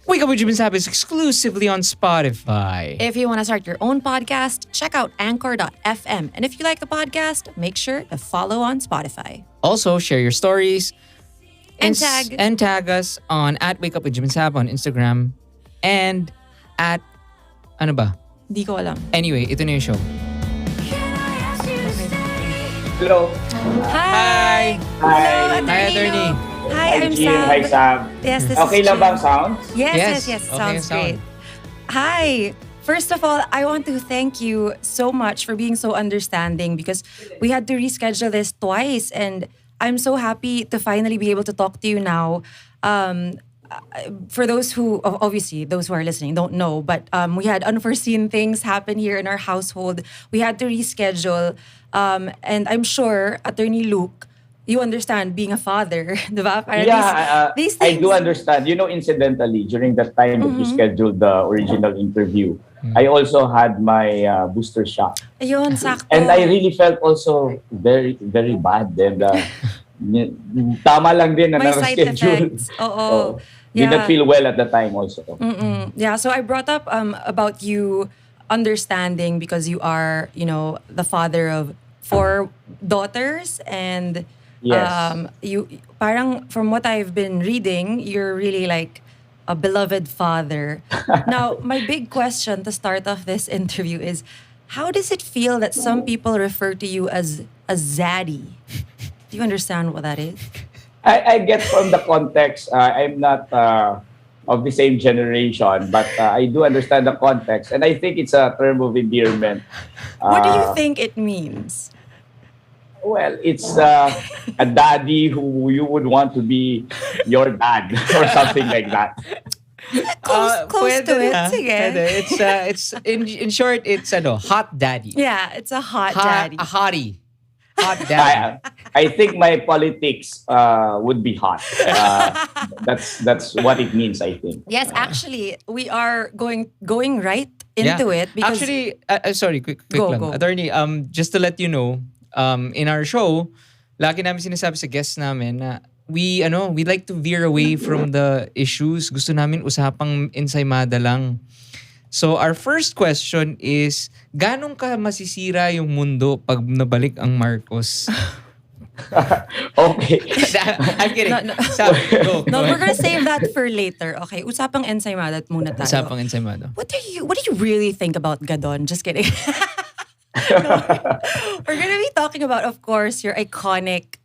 Wake Up with Jim and Saab is exclusively on Spotify. If you want to start your own podcast, check out anchor.fm. And if you like the podcast, make sure to follow on Spotify. Also, share your stories And tag us on @Wake Up with Jim and Saab on Instagram and at ano ba? Di ko alam. Anyway, ito na yung show. Hello. Hi! Hi. Hello, Hi, Atty. Hi, I'm Jim. Saab. Hi, Saab. Yes, this Okay is lang Jim. ba ang sound? Yes. Okay Sounds ang great. Hi. First of all, I want to thank you so much for being so understanding because we had to reschedule this twice and I'm so happy to finally be able to talk to you now. For those who, obviously, those who are listening don't know, but we had unforeseen things happen here in our household. We had to reschedule. And I'm sure, Attorney Luke, you understand being a father, diba? These I things, do understand. Incidentally, during that time that you scheduled the original interview, I also had my booster shot. Ayun, sakto. And I really felt also very, very bad. And tama lang din na May side na-schedule. effects. Oo. Didn't feel well at the time also. Yeah, so I brought up about you understanding because you are, the father of 4 daughters and Yes. you parang from what I've been reading, you're really like a beloved father. Now, my big question to start off this interview is how does it feel that some people refer to you as a zaddy? Do you understand what that is? I get from the context. I'm not of the same generation, but I do understand the context. And I think it's a term of endearment. What do you think it means? Well, it's a daddy who you would want to be your dad or something like that. Close to it. Sige. Pwede. It's in short, it's hot daddy. Yeah, it's a hot daddy. A hottie. Hot daddy. I think my politics would be hot. That's what it means, I think. Yes, actually, we are going right into it because Actually, sorry, quick Go, lang. go. Attorney, just to let you know, in our show, lagi namin sinasabi sa guests namin na we like to veer away from the issues. Gusto namin usapang ensaymada lang. So our first question is, ganong ka masisira yung mundo pag nabalik ang Marcos? Okay. I'm kidding. No. Go. No, we're gonna save that for later. Okay, usapang ensaymada muna tayo. Usapang ensaymada. What do you really think about Gadon? Just kidding. No, we're gonna be talking about, of course, your iconic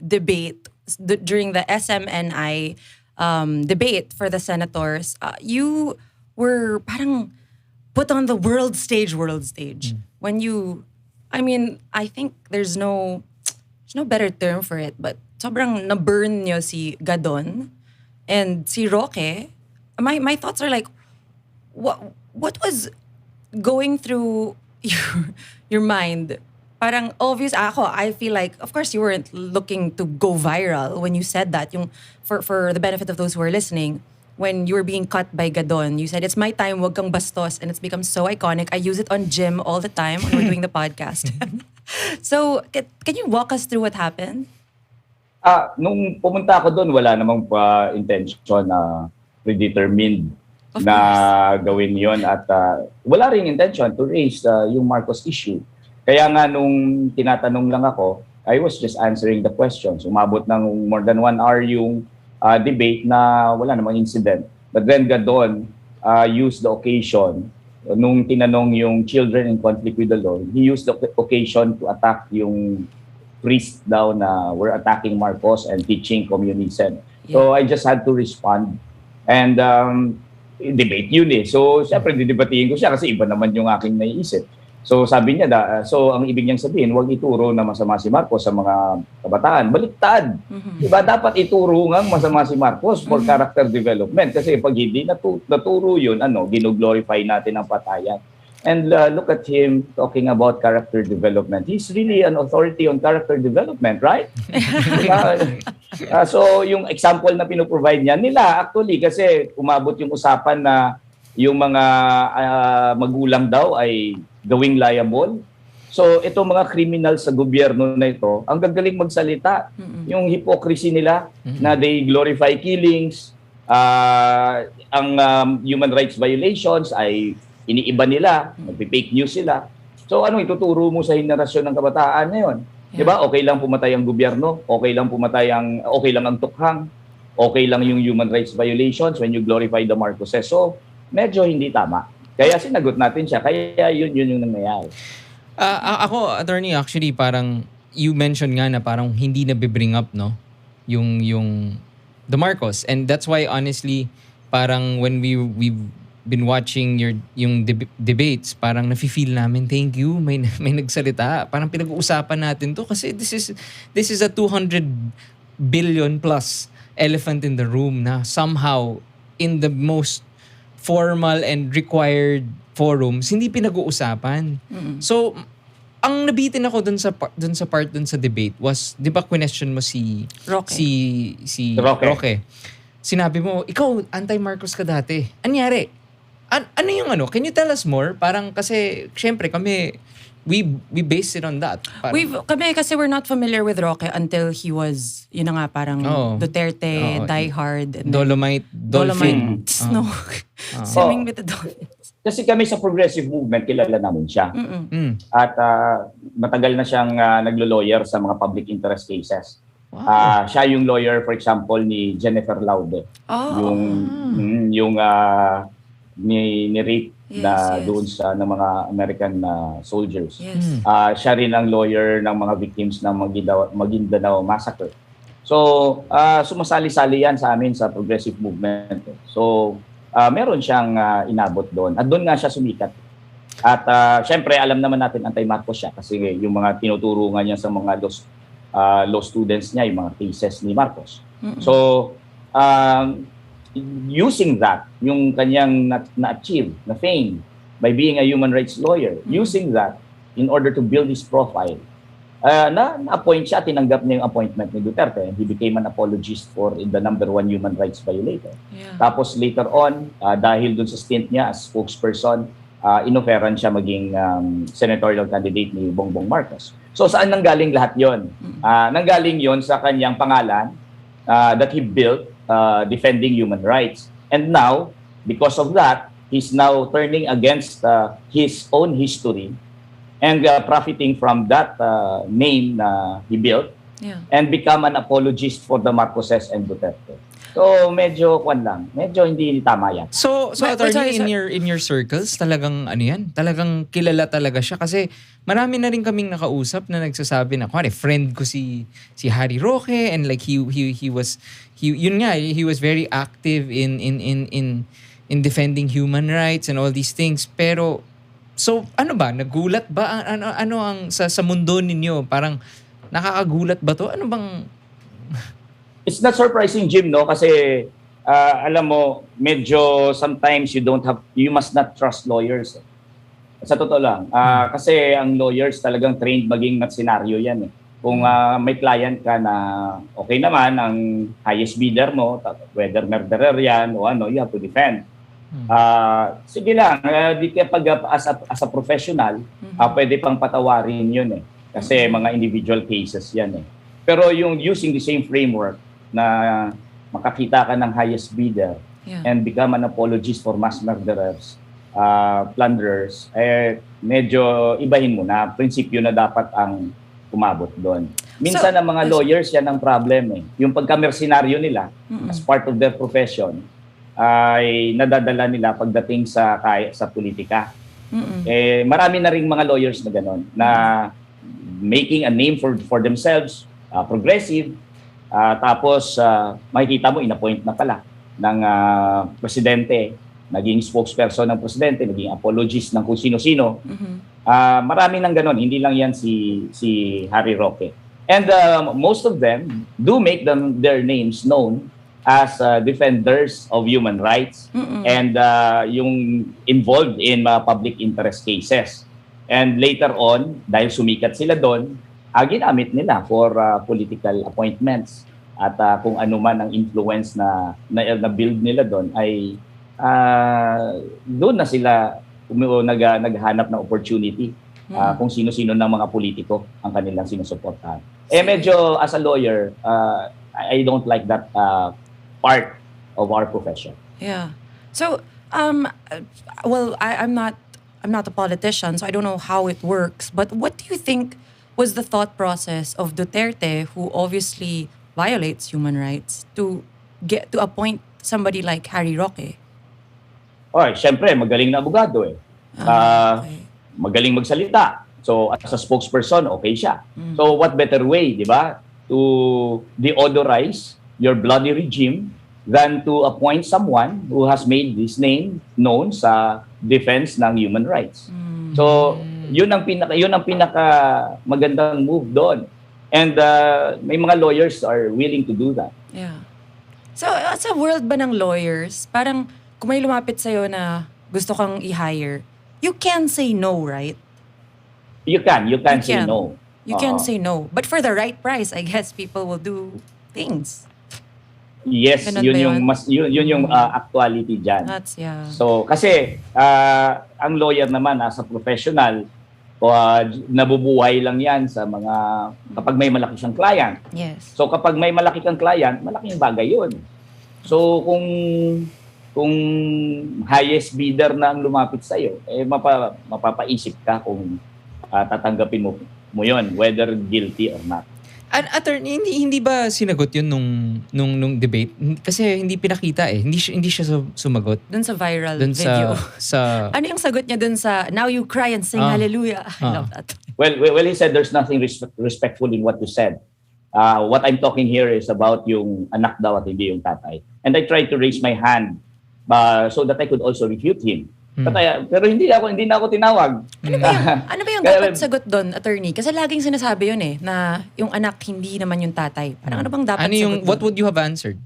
debate during the SMNI debate for the senators. You were parang put on the world stage. When you, I think there's no better term for it, but sobrang na-burn nyo si Gadon and si Roque. My thoughts are like, what was going through your mind? Parang obvious I feel like, of course, you weren't looking to go viral when you said that. Yung for the benefit of those who are listening, when you were being cut by Gadon, you said, "It's my time, wag kang bastos," and it's become so iconic. I use it on Jim all the time when we're doing the podcast. So, can you walk us through what happened? Nung pumunta ako doon, wala namang intention na predetermined Of na gawin yon at wala ring intention to raise yung Marcos issue. Kaya nga nung tinatanong lang ako, I was just answering the questions. Umabot ng more than 1 hour yung debate na wala namang incident. But then Gadon used the occasion, nung tinanong yung children in conflict with the law, he used the occasion to attack yung priest daw na were attacking Marcos and teaching communism. Yeah. So I just had to respond. And debate yun eh. So siyempre didebatiin ko siya kasi iba naman yung aking naiisip. So sabi niya, so ang ibig niyang sabihin, huwag ituro na masama si Marcos sa mga kabataan. Baliktad. Diba? Dapat ituro nga masama si Marcos for character development. Kasi pag hindi naturo yun, gino-glorify natin ang patayan. And look at him talking about character development. He's really an authority on character development, right? So yung example na pinoprovide niya nila, actually, kasi umabot yung usapan na yung mga magulang daw ay gawing liable. So itong mga criminal sa gobyerno na ito, ang gagaling magsalita. Yung hypocrisy nila na they glorify killings, Ang human rights violations ay iniiba nila, nagpi-fake news sila. So ano ituturo mo sa henerasyon ng kabataan ngayon? Yeah. 'Di ba? Okay lang pumatay ang gobyerno, okay lang ang tukhang, okay lang yung human rights violations when you glorify the Marcoses. So medyo hindi tama. Kaya sinagot natin siya. Kaya yun yung nangyayari. Ako, attorney, actually parang you mentioned nga na parang hindi na bring up, no? Yung the Marcos. And that's why honestly, parang when we've been watching yung debates, parang nafe-feel namin, thank you, may nagsalita. Parang pinag-uusapan natin to kasi this is a 200 billion plus elephant in the room na somehow in the most formal and required forums hindi pinag-uusapan. So ang nabitin ako dun sa part sa debate was, 'di ba, question mo si Roque. si Roque. Roque. Sinabi mo, ikaw anti-Marcos ka dati. Anyari? Ano yung ano? Can you tell us more? Parang kasi syempre kami we base it on that. Parang, Kami kasi we're not familiar with Roque until he was, yun na nga, parang Oo. Duterte, Oo. Die Hard. And then Dolomite, Dolphin. Snow. Swimming with the dolphins. Kasi kami sa progressive movement, kilala namin siya. At matagal na siyang naglo-lawyer sa mga public interest cases. Wow. Siya yung lawyer, for example, ni Jennifer Laude. Oh. Yung ni rape na Yes. doon sa ng mga American soldiers. Yes. Siya rin ang lawyer ng mga victims ng Maguindanao Massacre. So, sumasali-sali yan sa amin sa progressive movement. So, meron siyang inabot doon. At doon nga siya sumikat. At syempre, alam naman natin anti-Marcos siya kasi yung mga tinuturo nga niya sa mga law students niya, yung mga cases ni Marcos. So, using that, yung kanyang na-achieve, na fame, by being a human rights lawyer, using that in order to build his profile, na-appoint siya, tinanggap niya yung appointment ni Duterte, and he became an apologist for the #1 human rights violator. Yeah. Tapos later on, dahil dun sa stint niya as spokesperson, inoferan siya maging senatorial candidate ni Bongbong Marcos. So saan nanggaling lahat yon? Nanggaling yon sa kanyang pangalan that he built defending human rights. And now, because of that, he's now turning against his own history and profiting from that name na he built and become an apologist for the Marcoses and Duterte. So medyo medyo hindi tama yan. So attorney, in your circles, talagang ano yan? Talagang kilala talaga siya kasi marami na rin kaming nakausap na nagsasabi na friend ko si Harry Roque, and like he was very active in defending human rights and all these things. Pero so ano ba, nagulat ba ano ang sa mundo ninyo? Parang nakakagulat ba to? Ano bang It's not surprising, Jim, no? Kasi alam mo, medyo sometimes you must not trust lawyers. Sa totoo lang. Kasi ang lawyers talagang trained maging senaryo yan. Kung may client ka na okay naman, ang highest bidder mo, whether murderer yan o ano, you have to defend. Sige lang, di ka as a professional, pwede pang patawarin yun Kasi mga individual cases yan Pero yung using the same framework na makakita ka ng highest bidder and become an apologist for mass murderers, plunderers, medyo ibahin mo na. Prinsipyo na dapat ang umabot doon. Minsan ang mga lawyers, yan ang problem Yung pagka-mercenaryo nila, as part of their profession, ay nadadala nila pagdating sa politika. Marami na ring mga lawyers na gano'n, na making a name for themselves, progressive, tapos makikita mo, inappoint na pala ng presidente, naging spokesperson ng presidente, naging apologist ng kung sino-sino. Marami nang ganon, hindi lang yan si Harry Roque. And most of them do make their names known as defenders of human rights and yung involved in public interest cases. And later on, dahil sumikat sila doon, ginamit nila for political appointments. At kung ano man ang influence na build nila doon ay doon na sila naghanap ng opportunity kung sino-sino ng mga politiko ang kanilang sinusuportahan. Medyo as a lawyer, I don't like that part of our profession. Yeah. So, well, I'm not a politician, so I don't know how it works. But what do you think was the thought process of Duterte, who obviously violates human rights, to get to appoint somebody like Harry Roque? Okay, syempre, magaling na abogado eh. Okay. Magaling magsalita. So, as a spokesperson, okay siya. So, what better way, di ba, to deodorize your bloody regime than to appoint someone who has made his name known sa defense ng human rights. So, yun ang pinaka magandang move doon. And may mga lawyers are willing to do that. Yeah. So, sa world ba ng lawyers, parang kung may lumapit sa'yo na gusto kang i-hire, you can say no, right? You can say no. You can say no. But for the right price, I guess people will do things. Yes, Ganun yun ba yung yun? yun yung actuality diyan. That's, yeah. So, kasi ang lawyer naman as a professional, nabubuhay lang yan sa mga kapag may malaki siyang client. Yes. So kapag may malaki kang client, malaking bagay yun. So kung highest bidder na ang lumapit sa iyo, mapapaisip ka kung tatanggapin mo yun, whether guilty or not. Attorney, hindi ba sinagot yun nung debate? Kasi hindi pinakita eh. Hindi siya sumagot. Dun sa viral Dun video. sa Ano yung sagot niya dun sa, now you cry and sing hallelujah? I love that. Well, he said there's nothing respectful in what you said. What I'm talking here is about yung anak daw at hindi yung tatay. And I tried to raise my hand so that I could also refute him. Pero hindi na ako tinawag. Ano ba yung dapat sagot doon, attorney? Kasi laging sinasabi yun eh, na yung anak hindi naman yung tatay. Parang ano bang dapat sagot what dun? would you have answered?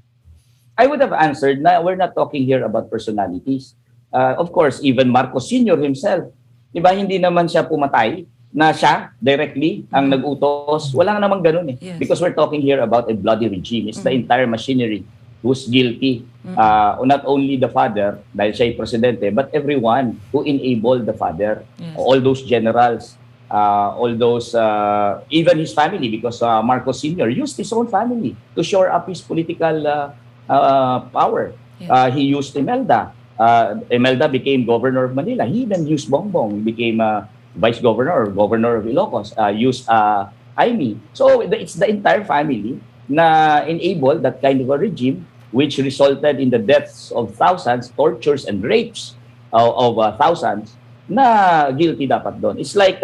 I would have answered na we're not talking here about personalities. Of course, even Marcos Sr. himself, di ba hindi naman siya pumatay na siya directly ang nag-utos. Wala namang ganun eh. Yes. Because we're talking here about a bloody regime. It's the entire machinery who's guilty. Not only the father, dahil siya ay presidente, but everyone who enabled the father. Yes. All those generals, all those, even his family, because Marcos Sr. used his own family to shore up his political power. Yes. He used Imelda. Imelda became governor of Manila. He even used Bongbong. He became vice governor or governor of Ilocos. Used Jaime. So it's the entire family na enabled that kind of a regime which resulted in the deaths of thousands, tortures and rapes of thousands na guilty dapat doon. It's like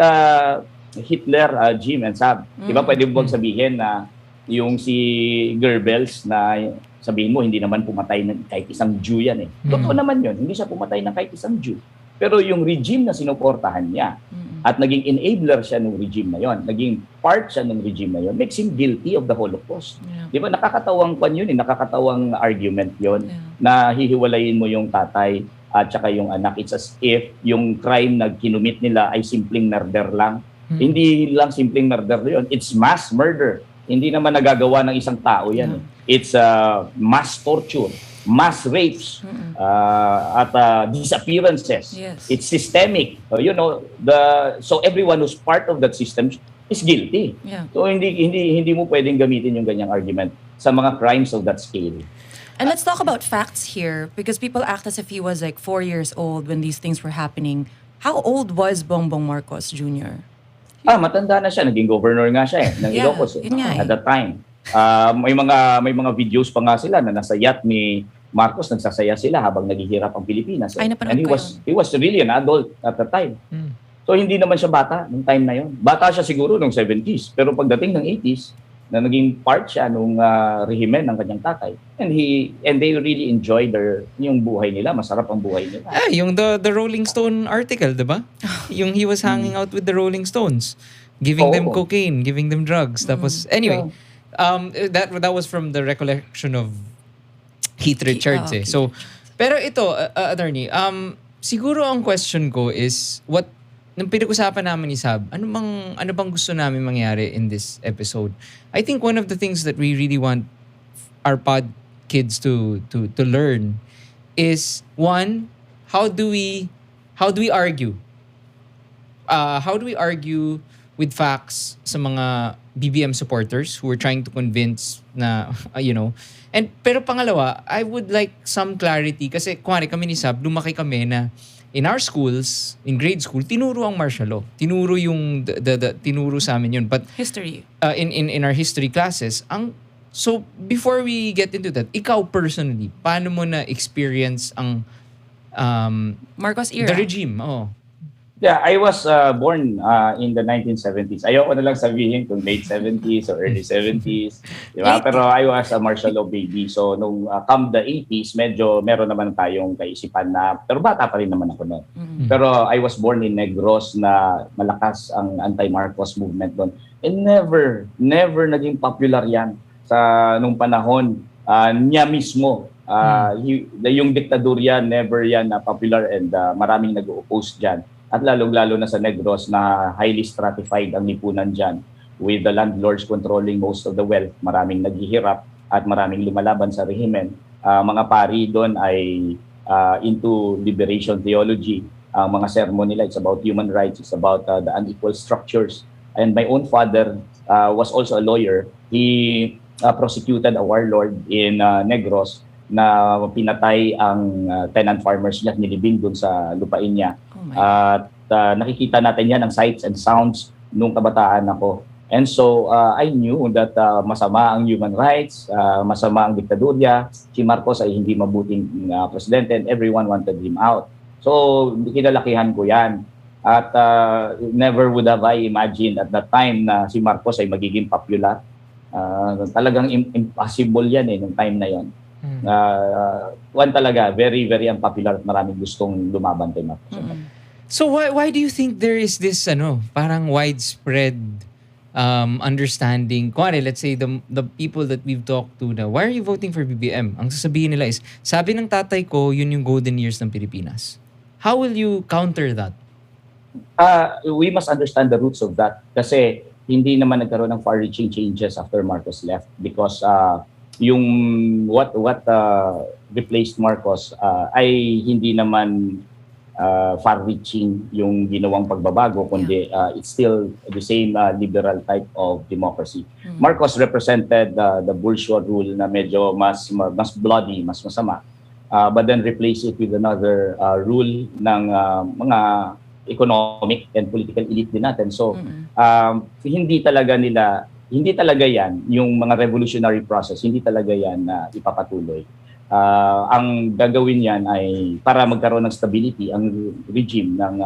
Hitler, Jim and Saab. Diba pwede mo bang sabihin na yung si Goebbels na sabihin mo hindi naman pumatay ng kahit isang Jew yan eh. Totoo naman yun, hindi siya pumatay ng kahit isang Jew. Pero yung regime na sinuportahan niya at naging enabler siya ng regime na yon, naging part siya ng regime na yon, makes him guilty of the Holocaust. Yeah. Di ba nakakatawang kwan yun eh, nakakatawang argument yon na hihiwalayin mo yung tatay at saka yung anak. It's as if yung crime na kinumit nila ay simpleng murder lang. Hindi lang simpleng murder yun, it's mass murder. Hindi naman nagagawa ng isang tao yan. It's mass torture, mass rapes, at disappearances. Yes. It's systemic. So everyone who's part of that system is guilty. Yeah. So hindi mo pwedeng gamitin yung ganyang argument sa mga crimes of that scale. And let's talk about facts here, because people act as if he was like 4 years old when these things were happening. How old was Bongbong Marcos Jr.? Matanda na siya. Naging governor nga siya ng Ilocos yun nga at that time. May mga videos pa nga sila na nasa yacht ni Marcos, nagsasaya sila habang naghihirap ang Pilipinas. Ay, napanood And ko he was really an adult at that time. So hindi naman siya bata nung time na yon. Bata siya siguro nung 70s, pero pagdating ng 80s, na naging part siya nung rehimen ng kanyang tatay. And they really enjoyed yung buhay nila. Masarap ang buhay nila. Yung the Rolling Stone article, di ba? Yung he was hanging out with the Rolling Stones, giving them cocaine, giving them drugs. Tapos, anyway, that was from the recollection of Keith Richards. Keith So, pero ito, attorney, siguro ang question ko is, nung pinag-usapan namin ni Saab, ano bang gusto namin mangyari in this episode? I think one of the things that we really want our pod kids to learn is, one, how do we argue? How do we argue with facts sa mga BBM supporters who are trying to convince na and pero pangalawa, I would like some clarity kasi kuwari kami ni Sab, lumaki kami na in our schools, in grade school, tinuro ang martial law. Tinuro yung tinuro sa amin yun. But History. in our history classes, so before we get into that, ikaw personally, paano mo na experience ang Marcos era. the regime? Oh. Yeah, I was born in the 1970s. Ayoko na lang sabihin kung late 70s or early 70s. Di ba? Pero I was a martial law baby. So, nung come the 80s, medyo meron naman tayong kaisipan na, pero bata pa rin naman ako noon. Pero I was born in Negros na malakas ang anti-Marcos movement doon. And never naging popular yan sa nung panahon niya mismo. Yung diktadurya, never yan na popular and maraming nag-oppose dyan. At lalong-lalo na sa Negros na highly stratified ang lipunan dyan with the landlords controlling most of the wealth. Maraming naghihirap at maraming lumalaban sa rehimen. Mga pari doon ay into liberation theology. Mga sermon nila, it's about human rights, it's about the unequal structures. And my own father was also a lawyer. He prosecuted a warlord in Negros na pinatay ang tenant farmers niya at nilibing doon sa lupain niya. At nakikita natin yan ang sights and sounds nung kabataan ako. And so I knew that masama ang human rights, masama ang diktadurya. Si Marcos ay hindi mabuting presidente and everyone wanted him out. So kinalakihan ko yan. At never would have I imagined at that time na si Marcos ay magiging popular. Talagang impossible yan nung time na yon. Talaga, very, very unpopular at maraming gustong lumaban kay Marcos. So why do you think there is this parang widespread understanding? Kuwari, let's say the people that we've talked to na, why are you voting for BBM? Ang sasabihin nila is, sabi ng tatay ko, yun yung golden years ng Pilipinas. How will you counter that? We must understand the roots of that kasi hindi naman nagkaroon ng far-reaching changes after Marcos left because yung what replaced Marcos ay hindi naman far-reaching yung ginawang pagbabago kundi it's still the same liberal type of democracy. Marcos represented the bourgeois rule na medyo mas bloody, mas masama. But then replace it with another rule ng mga economic and political elite din natin. So hindi talaga yan, yung mga revolutionary process, hindi talaga yan na ipapatuloy. Ang gagawin yan ay para magkaroon ng stability ang regime ng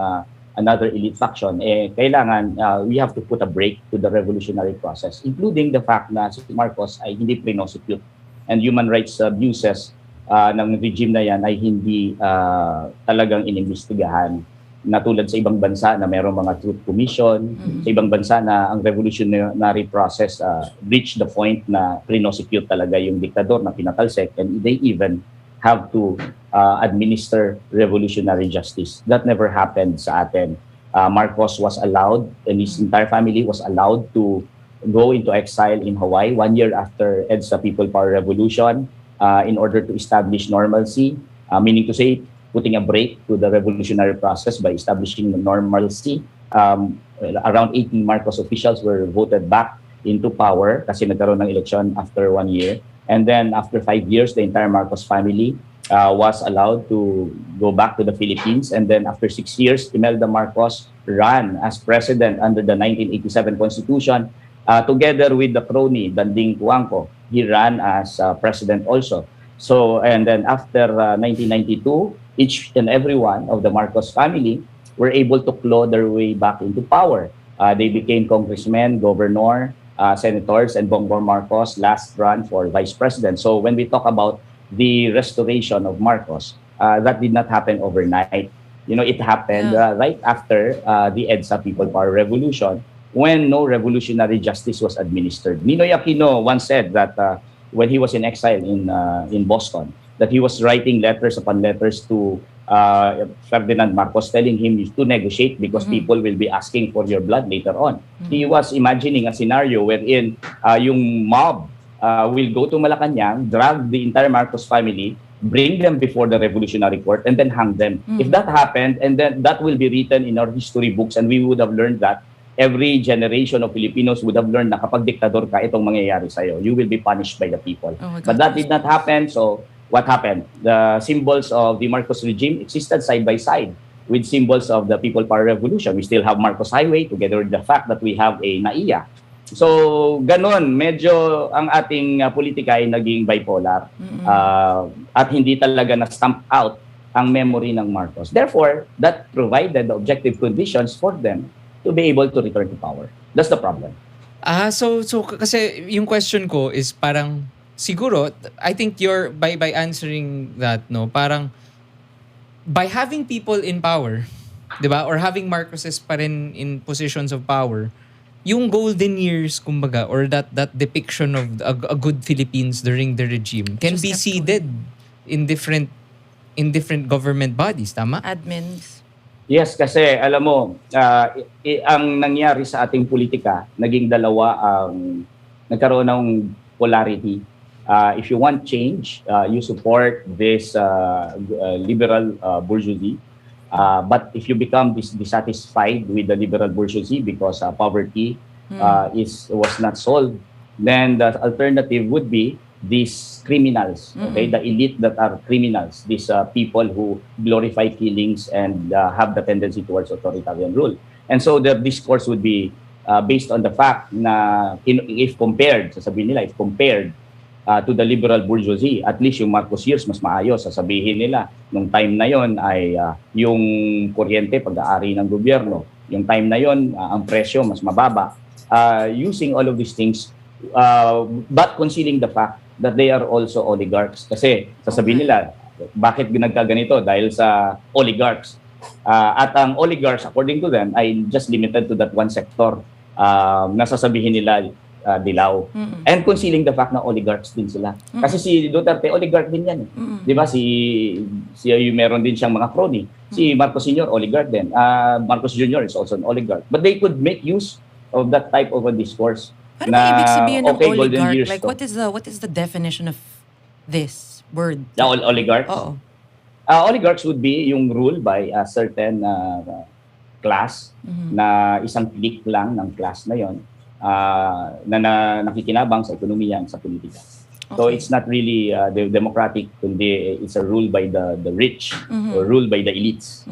another elite faction, kailangan we have to put a break to the revolutionary process, including the fact na si Marcos ay hindi prinosecute and human rights abuses ng regime na yan ay hindi talagang inimbestigahan na tulad sa ibang bansa na mayroong mga truth commission, sa ibang bansa na ang revolutionary process reached the point na prinosecute talaga yung diktador na pinatalsik and they even have to administer revolutionary justice. That never happened sa atin. Marcos was allowed and his entire family was allowed to go into exile in Hawaii 1 year after EDSA People Power Revolution in order to establish normalcy, meaning to say putting a break to the revolutionary process by establishing the normalcy. Around 18 Marcos officials were voted back into power kasi nagkaroon ng election after 1 year. And then after 5 years, the entire Marcos family was allowed to go back to the Philippines. And then after 6 years, Imelda Marcos ran as president under the 1987 Constitution together with the crony, Danding Cuangco. He ran as president also. So, and then after 1992, each and every one of the Marcos family were able to claw their way back into power. They became congressmen, governor, senators, and Bongbong Marcos last run for vice president. So when we talk about the restoration of Marcos, that did not happen overnight. It happened right after the EDSA People Power Revolution when no revolutionary justice was administered. Ninoy Aquino once said that when he was in exile in Boston, that he was writing letters upon letters to Ferdinand Marcos telling him to negotiate because people will be asking for your blood later on. He was imagining a scenario wherein yung mob will go to Malacanang, drag the entire Marcos family, bring them before the Revolutionary Court, and then hang them. If that happened, and then that will be written in our history books, and we would have learned that every generation of Filipinos would have learned na kapag diktador ka, itong mangyayari sa'yo. You will be punished by the people. Oh my God. But that did not happen. So what happened? The symbols of the Marcos regime existed side by side with symbols of the People Power Revolution. We still have Marcos Highway together with the fact that we have a NAIA. So ganun, medyo ang ating politika ay naging bipolar at hindi talaga na-stamp out ang memory ng Marcos. Therefore, that provided the objective conditions for them to be able to return to power. That's the problem. So kasi yung question ko is parang siguro I think you're by answering that, no, parang by having people in power, 'di ba? Or having Marcoses pa rin in positions of power, yung golden years kumbaga or that depiction of a good Philippines during the regime can be seeded in different government bodies, tama? Admins. Yes, kasi alam mo, ang nangyari sa ating politika, naging dalawa ang nagkaroon ng polarity. If you want change, you support this liberal bourgeoisie. But if you become dissatisfied with the liberal bourgeoisie because poverty was not solved, then the alternative would be these criminals, okay, the elite that are criminals, these people who glorify killings and have the tendency towards authoritarian rule. And so the discourse would be based on the fact na if compared to the liberal bourgeoisie, at least yung Marcos years mas maayos. Sasabihin nila, nung time na yon ay yung kuryente pag-aari ng gobyerno. Yung time na yon, ang presyo mas mababa. Using all of these things, but concealing the fact that they are also oligarchs. Kasi sasabihin nila, bakit nagkaganito? Dahil sa oligarchs. At ang oligarchs, according to them, ay just limited to that one sector. Nasasabihin nila, dilaw. And concealing the fact na oligarchs din sila. Kasi si Duterte, oligarch din yan. Di ba? Meron din siyang mga crony. Si Marcos Sr., oligarch din. Marcos Jr. is also an oligarch. But they could make use of that type of a discourse. Ano ba ibig sabihin ng okay, oligarch? years Like, to. what is the definition of this word? The oligarchs? Oo. Oligarchs would be yung rule by a certain class na isang clique lang ng class na yon na nakikinabang sa ekonomiya at sa politika. So it's not really the democratic, kundi it's a rule by the rich or rule by the elites.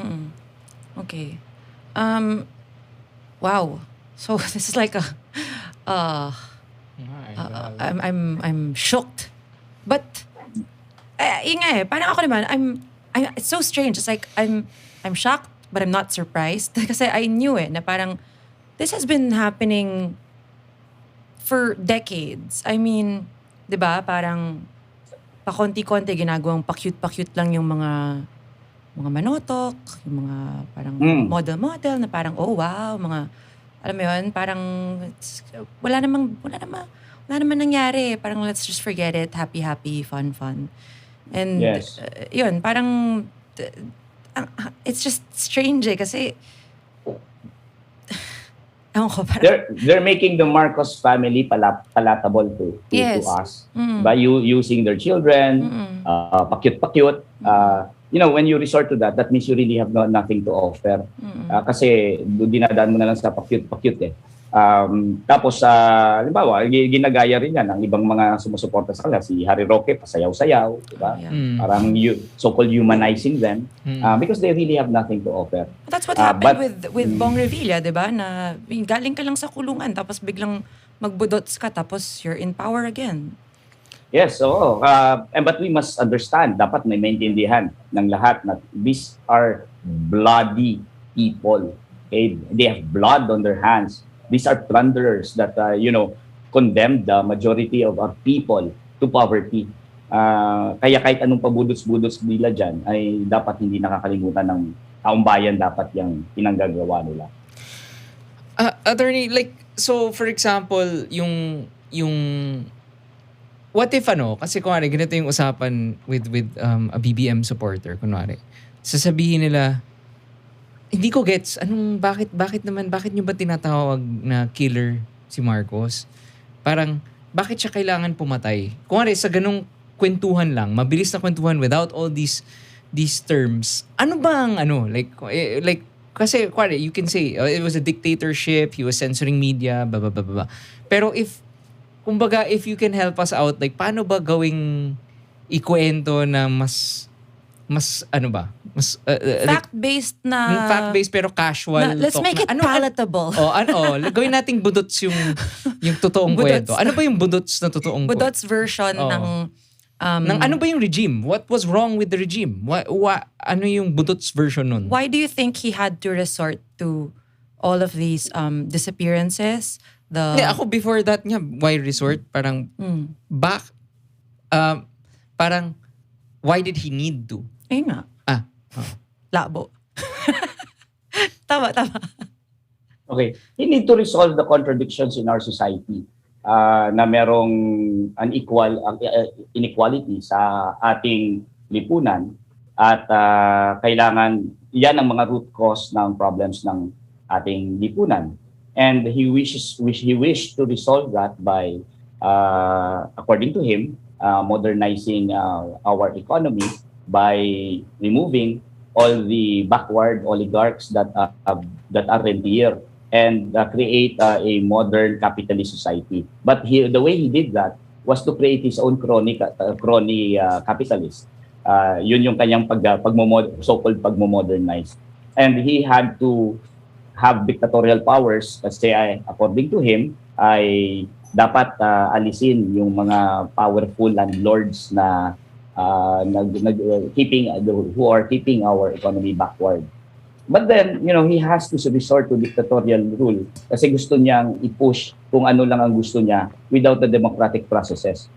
Okay. Wow. So this is like a I'm shocked. But yun nga eh, parang ako naman it's so strange. It's like I'm shocked but I'm not surprised kasi I knew na parang this has been happening for decades. I mean, 'di ba? Parang pakonti-konti ginagawang pa-cute lang yung mga manotok, yung mga parang model na parang oh wow, mga alam mo yun, parang wala namang nangyari. Parang let's just forget it. Happy, fun. And Yes. yun, parang it's just strange kasi ewan ko, parang They're making the Marcos family palatable to us by using their children, pakyut-pakyut. When you resort to that means you really have nothing to offer. Kasi dinadaan mo na lang sa pakyut-pakyut eh. Tapos, halimbawa, ginagaya rin yan ng ibang mga sumusuporta sa kanila. Si Harry Roque, pasayaw-sayaw. Diba? Parang so-called humanizing them because they really have nothing to offer. That's what happened with Bong Revilla, di ba? Na galing ka lang sa kulungan, tapos biglang magbudots ka, tapos you're in power again. Yes, so but we must understand, dapat may maintindihan ng lahat na these are bloody people. Okay? They have blood on their hands. These are plunderers that, condemned the majority of our people to poverty. Kaya kahit anong pabudots-budots nila dyan, ay dapat hindi nakakalimutan ng taong bayan dapat yung pinanggagawa nila. Attorney, so for example, yung what if kasi kunwari, ganito yung usapan with a BBM supporter, kunwari. Sasabihin nila, hindi ko gets, bakit nyo ba tinatawag na killer si Marcos? Parang, bakit siya kailangan pumatay? Kunwari, sa ganung kwentuhan lang, mabilis na kwentuhan without all these terms, ano ba ang kasi kwari, you can say it was a dictatorship, he was censoring media, blah blah blah blah. Pero kumbaga if you can help us out, like paano ba gawing ikwento na mas ano ba? Mas like, Fact-based fact-based pero casual let's talk make it na, palatable. gawin nating budots yung totoong kwento. Ano ba yung budots na totoong kwento? Budots version ng ng ano ba yung regime? What was wrong with the regime? Ano yung budots version nun? Why do you think he had to resort to all of these disappearances? Ako before that nga, why resort? Parang parang why did he need to? Ayun nga. Labo. Tama. Okay. He need to resolve the contradictions in our society na merong inequality sa ating lipunan at kailangan yan ang mga root cause ng problems ng ating lipunan. And he wished to resolve that by according to him modernizing our economy by removing all the backward oligarchs that are rentier and create a modern capitalist society. But the way he did that was to create his own crony capitalist. Yun yung kanyang so-called pagmo-modernize. And he had to have dictatorial powers kasi according to him ay dapat alisin yung mga powerful landlords na who are keeping our economy backward. But then, he has to resort to dictatorial rule kasi gusto niyang i-push kung ano lang ang gusto niya without the democratic processes.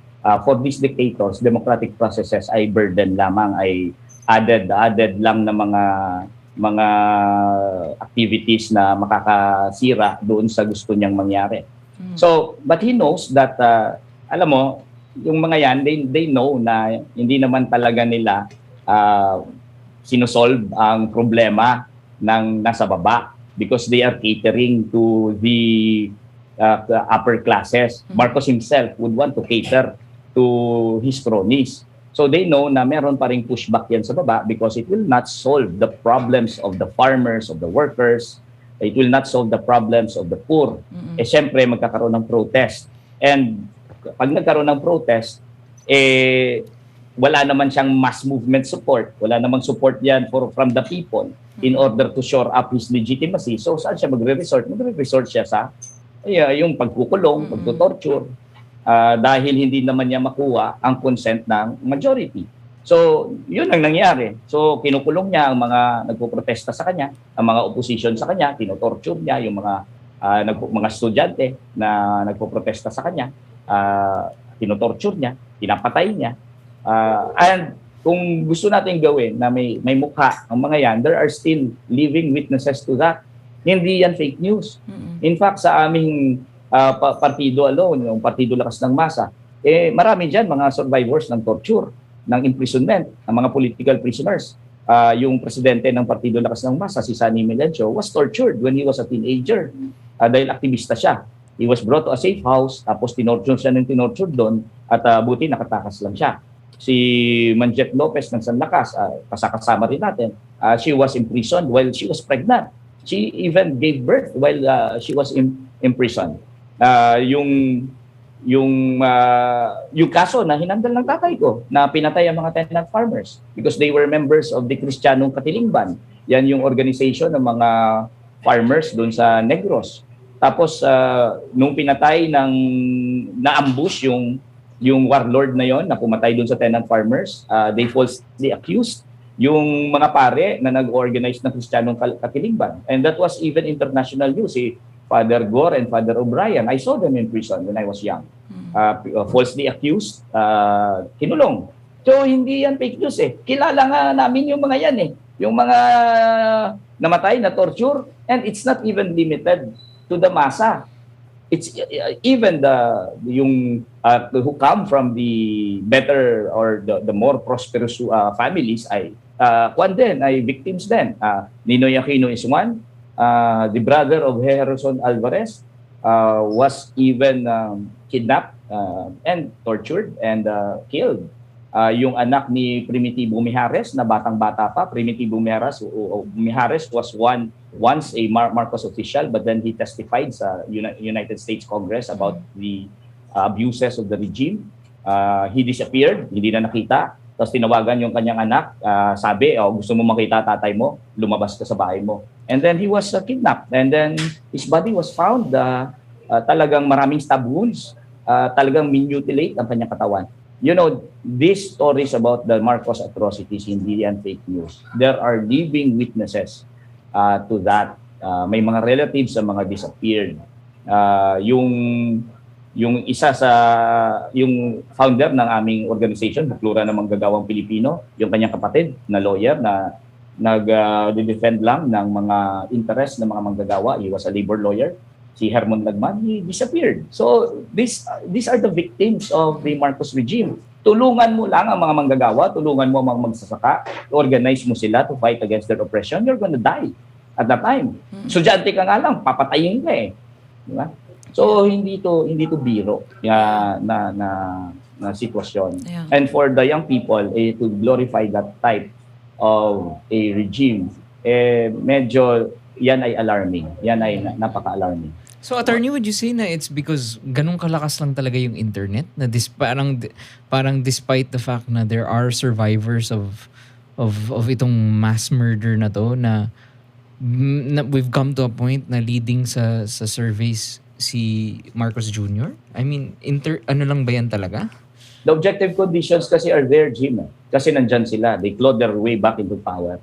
For these dictators, democratic processes ay burden lamang, ay added lang na mga activities na makakasira doon sa gusto niyang mangyari. So, but he knows that, alam mo, yung mga yan, they know na hindi naman talaga nila sinosolve ang problema ng nasa baba because they are catering to the upper classes. Marcos himself would want to cater to his cronies. So they know na meron pa ring pushback yan sa baba because it will not solve the problems of the farmers, of the workers. It will not solve the problems of the poor. Siyempre, magkakaroon ng protest. And pag nagkaroon ng protest, wala naman siyang mass movement support. Wala namang support yan from the people in order to shore up his legitimacy. So saan siya magre-resort? Magre-resort siya sa yung pagkukulong, pagtutorture, dahil hindi naman niya makuha ang consent ng majority. So, yun ang nangyari. So, kinukulong niya ang mga nagpoprotesta sa kanya, ang mga opposition sa kanya, tinotorture niya yung mga estudyante na nagpoprotesta sa kanya, tinotorture niya, pinapatay niya. And kung gusto natin gawin na may mukha ang mga yan, there are still living witnesses to that. Hindi yan fake news. In fact, sa aming partido alone, yung Partido Lakas ng Masa, marami dyan mga survivors ng torture, ng imprisonment, ng mga political prisoners. Yung presidente ng Partido Lakas ng Masa, si Sunny Melencio, was tortured when he was a teenager dahil aktivista siya. He was brought to a safe house, tapos tinorture siya ng tinorture doon, at buti nakatakas lang siya. Si Manjet Lopez ng San Lakas, kasama rin natin, she was imprisoned while she was pregnant. She even gave birth while she was imprisoned. Yung kaso na hinandal ng tatay ko na pinatay ang mga tenant farmers because they were members of the Kristiyanong Katilingban. Yan yung organization ng mga farmers doon sa Negros. Tapos nung pinatay na-ambush yung warlord na yon na pumatay doon sa tenant farmers, they falsely accused yung mga pare na nag-organize ng Kristiyanong Katilingban. And that was even international news. Father Gore and Father O'Brien, I saw them in prison when I was young. Falsely accused, kinulong. So hindi yan fake news eh. Kilala nga namin yung mga yan eh. Yung mga namatay na torture, and it's not even limited to the masa. It's even who come from the better or the more prosperous families ay victims din. Ninoy Aquino is one. The brother of Harrison Alvarez was even kidnapped and tortured and killed. Yung anak ni Primitivo Mijares na batang-bata pa. Primitivo Mijares was once a Marcos official, but then he testified sa United States Congress about the abuses of the regime. He disappeared, hindi na nakita. Tapos tinawagan yung kanyang anak, sabi, gusto mo makita tatay mo, lumabas ka sa bahay mo. And then he was kidnapped. And then his body was found, talagang maraming stab wounds, talagang mutilate ang kanyang katawan. You know, these stories about the Marcos atrocities, hindi yan fake news. There are living witnesses to that. May mga relatives sa mga disappeared. Yung isa sa yung founder ng aming organization, Buklura ng Manggagawang Pilipino, yung kanyang kapatid na lawyer na nag-defend lang ng mga interest ng mga manggagawa. He was a labor lawyer. Si Herman Lagman, he disappeared. So these are the victims of the Marcos regime. Tulungan mo lang ang mga manggagawa, tulungan mo ang mga magsasaka, organize mo sila to fight against their oppression, you're gonna die at that time. Estudyante ka nga lang, papatayin ka eh. Di ba? So hindi to biro na sitwasyon. Yeah. And for the young people to glorify that type of a regime, medyo yan ay alarming. Yan ay napaka-alarming. So attorney, would you say na it's because ganun kalakas lang talaga yung internet na parang despite the fact na there are survivors of itong mass murder na to na we've come to a point na leading sa surveys si Marcos Jr.? I mean, ano lang ba yan talaga? The objective conditions kasi are there, Jim. Kasi nandyan sila. They clawed their way back into power.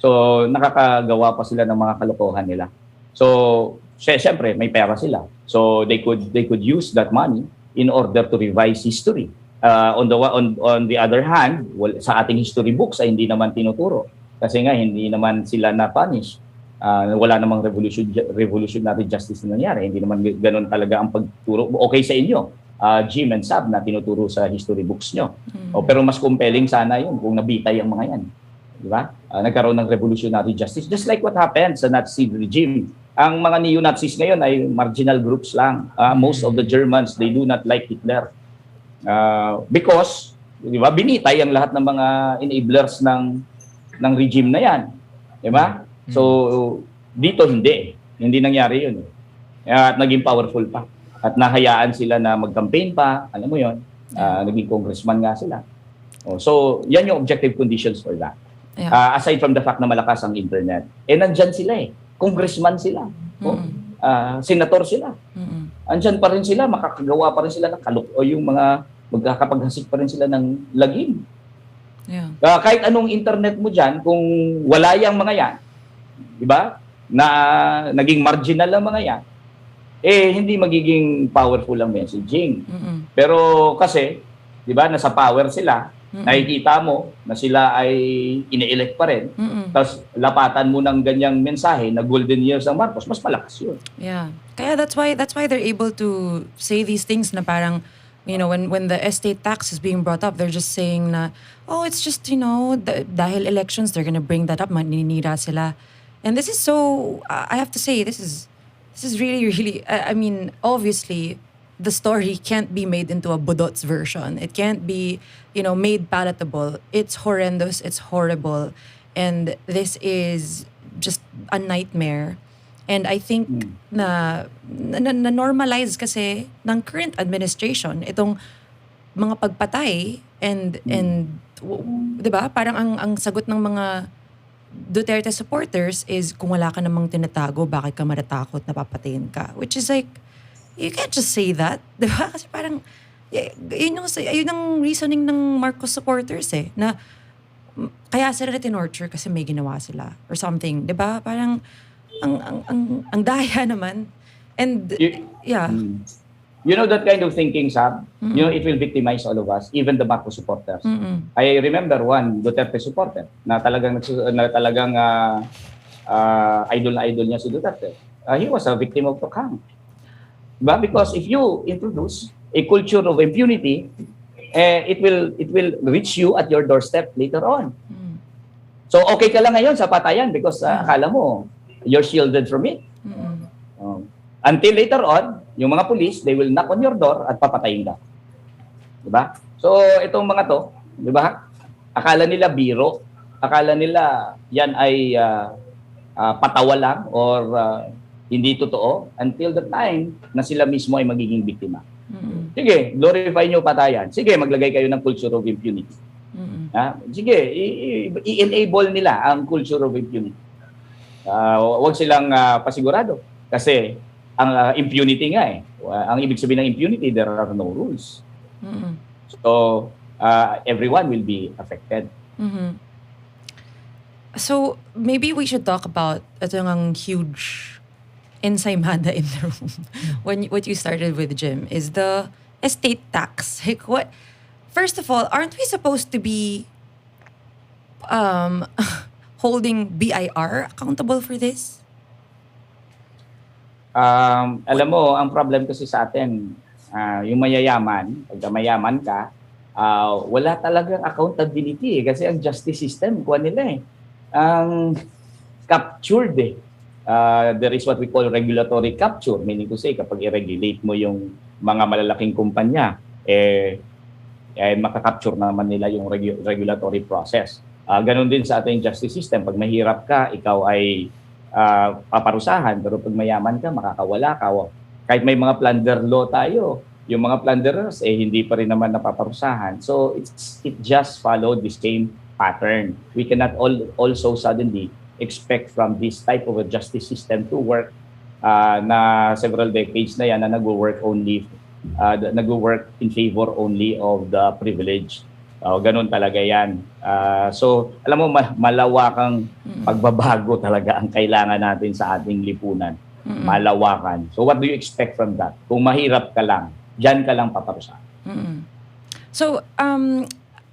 So, nakakagawa pa sila ng mga kalokohan nila. So, syempre, may pera sila. So, they could use that money in order to revise history. On the other hand, sa ating history books ay hindi naman tinuturo. Kasi nga, hindi naman sila na-punish. Wala namang revolutionary justice na nangyari. Hindi naman ganun talaga ang pagturo. Okay sa inyo, Jim and Saab, na tinuturo sa history books nyo. Pero mas compelling sana yun kung nabitay ang mga yan. Di ba? Nagkaroon ng revolutionary justice. Just like what happened sa Nazi regime. Ang mga neo-Nazis ngayon ay marginal groups lang. Most of the Germans, they do not like Hitler. Because, di ba, binitay ang lahat ng mga enablers ng regime na yan. Di ba? So, dito hindi nangyari yun. At naging powerful pa. At nahayaan sila na mag-campaign pa, alam mo yun, naging congressman nga sila. So, yan yung objective conditions for that. Yeah. Aside from the fact na malakas ang internet, nandyan sila congressman sila. Senator sila. Andyan pa rin sila, makakagawa pa rin sila ng o yung mga magkakapaghasik pa rin sila ng lagim. Yeah. Kahit anong internet mo dyan, kung wala yung mga yan, diba? Na naging marginal ang mga yan, hindi magiging powerful ang messaging. Pero kasi, diba, nasa power sila, nakikita mo na sila ay ine-elect pa rin, tapos lapatan mo ng ganyang mensahe na golden years ang Marcos, mas malakas yun. Yeah. Kaya that's why they're able to say these things na parang, you know, when the estate tax is being brought up, they're just saying na, it's just, you know, dahil elections, they're gonna bring that up, maninira sila. And this is so, I have to say, this is really, really, I mean, obviously, the story can't be made into a Budot's version. It can't be, you know, made palatable. It's horrendous. It's horrible. And this is just a nightmare. And I think na normalize kasi ng current administration itong mga pagpatay and 'di ba? Parang ang sagot ng mga Duterte supporters is kung wala ka namang tinatago, bakit ka matatakot na papatayin ka? Which is like, you can't just say that. Diba? Kasi parang, yun ang reasoning ng Marcos supporters na kaya sila na tinorture kasi may ginawa sila or something. Diba? Parang, ang daya naman. And, yeah. You know that kind of thinking, Saab? You know, it will victimize all of us, even the Marcos supporters. I remember one Duterte supporter na talagang idol na idol niya si Duterte. He was a victim of Tokhang. Diba? Because if you introduce a culture of impunity, it will reach you at your doorstep later on. So okay ka lang ngayon sa patayan because akala mo you're shielded from it. Until later on, yung mga police, they will knock on your door at papatayin ka. Diba? So, itong mga to, Di ba? Akala nila biro. Akala nila yan ay patawa lang or hindi totoo until the time na sila mismo ay magiging biktima. Sige, glorify nyo patayan. Sige, maglagay kayo ng culture of impunity. Sige, i-enable nila ang culture of impunity. Huwag silang pasigurado. Kasi ang impunity nga ang ibig sabihin ng impunity, there are no rules. So, everyone will be affected. So, maybe we should talk about ito ang huge ensaymada in the room. What you started with, Jim, is the estate tax. Like, what? First of all, aren't we supposed to be holding BIR accountable for this? Alam mo, ang problem kasi sa atin, yung mayayaman, pagka mayaman ka, wala talagang accountability kasi ang justice system, kuha nila ang captured there is what we call regulatory capture, meaning to say, kapag i-regulate mo yung mga malalaking kumpanya, makakapture naman nila yung regulatory process. Ganon din sa ating justice system, pag mahirap ka, ikaw ay paparusahan, pero pag mayaman ka, makakawala ka. Kahit may mga plunder law tayo, yung mga plunderers, hindi pa rin naman napaparusahan. So, it just followed the same pattern. We cannot also suddenly expect from this type of a justice system to work na several decades na yan na nag-work in favor only of the privileged. Ganun talaga yan. So, alam mo, malawakang pagbabago talaga ang kailangan natin sa ating lipunan. Malawakan. So, what do you expect from that? Kung mahirap ka lang, dyan ka lang paparusahan. So,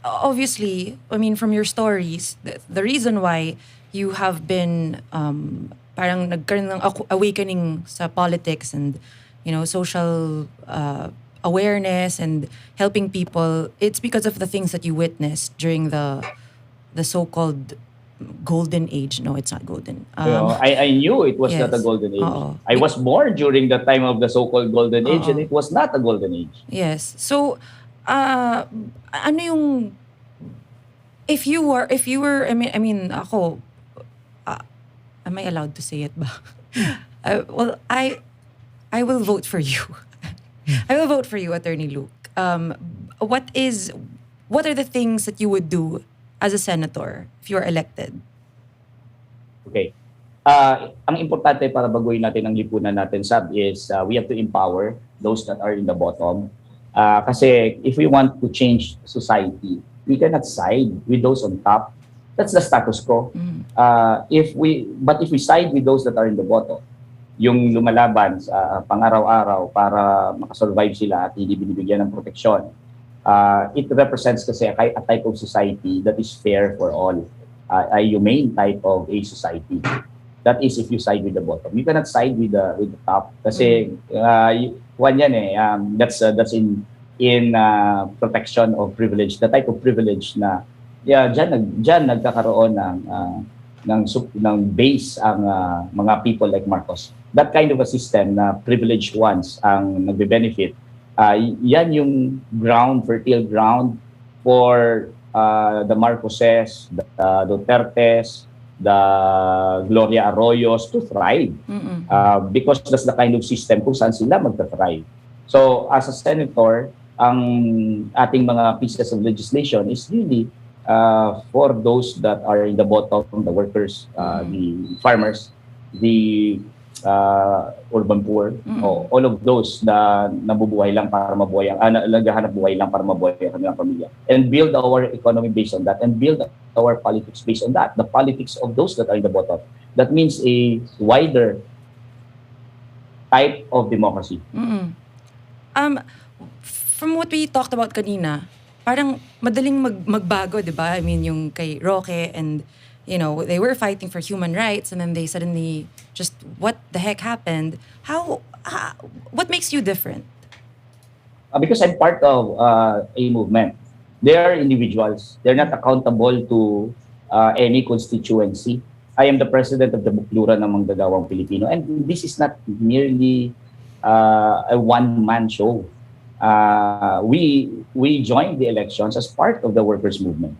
obviously, I mean, from your stories, the reason why you have been parang nagkaroon ng awakening sa politics and, you know, social awareness and helping people, it's because of the things that you witnessed during the so-called golden age. No, it's not golden. I knew it was not a golden age. I was born during the time of the so-called golden age and it was not a golden age. Yes. So, ano yung if you were I mean ako, am I allowed to say it ba? Well, I will vote for you. I will vote for you, Attorney Luke. What are the things that you would do as a senator if you are elected? Okay. Ang importante para baguhin natin ang lipunan natin, Saab, is we have to empower those that are in the bottom. Kasi if we want to change society, we cannot side with those on top. That's the status quo. If we side with those that are in the bottom, yung lumalaban sa pang-araw-araw para makasurvive sila at hindi binibigyan ng proteksyon, it represents kasi a type of society that is fair for all, a humane type of a society. That is if you side with the bottom. You cannot side with the top kasi that's in protection of privilege, the type of privilege na diyan nagkakaroon ng base ang mga people like Marcos. That kind of a system na privileged ones ang nagbe-benefit, yan yung fertile ground for the Marcoses, the Dutertes, the Gloria Arroyos to thrive. Because that's the kind of system kung saan sila magta-thrive. So as a senator, ang ating mga pieces of legislation is really for those that are in the bottom, the workers, the farmers, the urban poor, all of those na nabubuhay lang para mabuhay naghahanap buhay lang para mabuhay ang kanilang pamilya, and build our economy based on that, and build our politics based on that, the politics of those that are in the bottom. That means a wider type of democracy. From what we talked about kanina, parang madaling magbago, di ba? I mean, yung kay Roque and, you know, they were fighting for human rights and then they suddenly just, what the heck happened? What makes you different? Because I'm part of a movement. They are individuals. They're not accountable to any constituency. I am the president of the Bukluran ng Manggagawang Pilipino, and this is not merely a one-man show. we joined the elections as part of the workers' movement,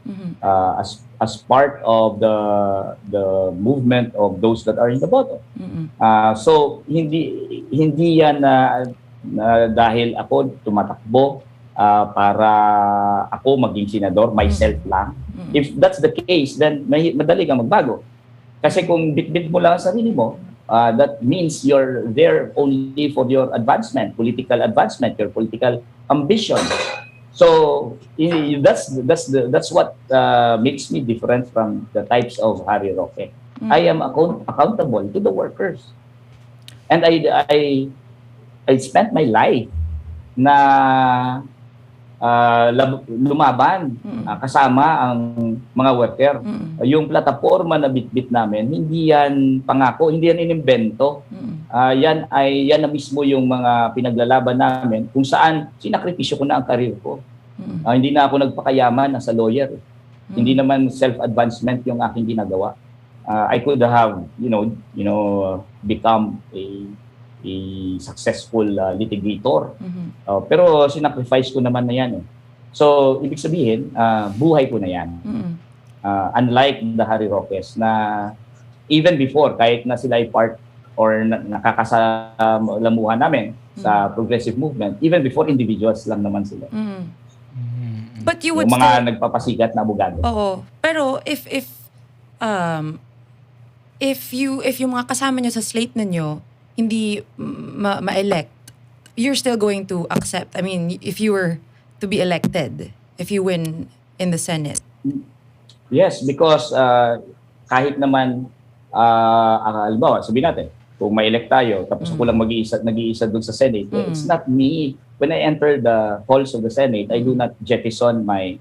as part of the movement of those that are in the bottom. So hindi yan na dahil ako tumatakbo para ako maging senador, myself lang. If that's the case, then madali kang magbago. Kasi kung bitbit mo lang ang sarili mo, that means you're there only for your advancement, political advancement, your political ambition. So that's what makes me different from the types of Harry Roque. I am accountable to the workers, and I spent my life na lumaban kasama ang mga worker. Yung plataforma na bitbit namin, hindi yan pangako, hindi yan inimbento. Yan na mismo yung mga pinaglalaban namin kung saan sinakripisyo ko na ang karir ko. Hindi na ako nagpakayaman as a lawyer. Hindi naman self-advancement yung aking ginagawa. I could have, become a successful litigator. Pero sinacrifice ko naman na yan. So, ibig sabihin, buhay ko na yan. Unlike the Harry Roques na even before, kahit na sila ay part or nakakasalamuhan namin sa progressive movement, even before individuals lang naman sila. But you would yung mga nagpapasikat na abogado. Oo. Pero if yung mga kasama nyo sa slate ninyo hindi ma-elect, you're still going to accept. I mean, if you were to be elected, if you win in the Senate. Yes, because kahit naman, halimbawa, sabihin natin, kung ma-elect tayo, tapos ako lang nag-iisa doon sa Senate, it's not me. When I enter the halls of the Senate, I do not jettison my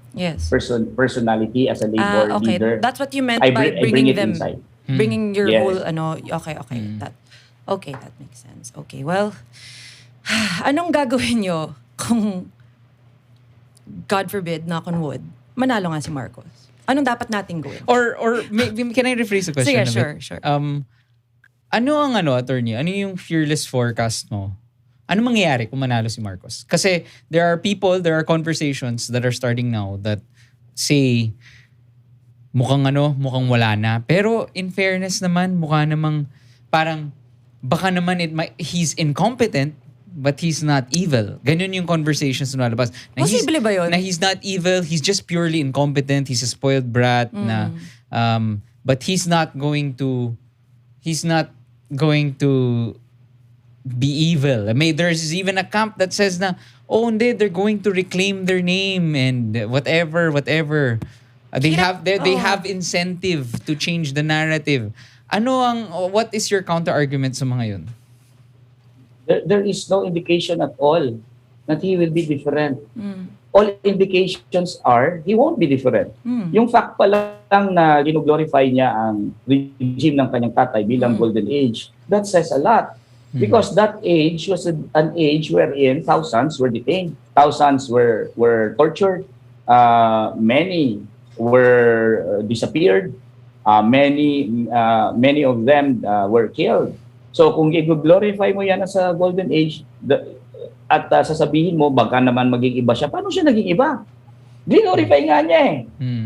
personality as a labor leader. That's what you meant by bringing them, inside. Bringing your whole, Okay, that makes sense. Okay, well, anong gagawin nyo kung, God forbid, knock on wood, manalo nga si Marcos? Anong dapat nating gawin? Or can I rephrase the question? Sige, sure. Ano ang attorney? Ano yung fearless forecast mo? Ano mangyayari kung manalo si Marcos? Kasi there are conversations that are starting now that say, mukhang wala na. Pero in fairness naman, mukha namang parang, baka naman he's incompetent, but he's not evil. Ganun yung conversations na nalabas. Posible ba yun? Na he's not evil, he's just purely incompetent, he's a spoiled brat, but he's not going to be evil. I mean, there's even a camp that says na, they're going to reclaim their name and whatever. They have incentive to change the narrative. What is your counter argument sa mga yun? There is no indication at all that he will be different. All indications are he won't be different. Yung fact pa lang na gino-glorify niya ang regime ng kanyang tatay bilang golden age, that says a lot. Because that age was an age wherein thousands were detained, thousands were tortured, many were disappeared, many of them were killed. So kung i-glorify mo yan sa golden age at sasabihin mo baka naman maging iba siya, paano siya naging iba? Glorify nga niya eh.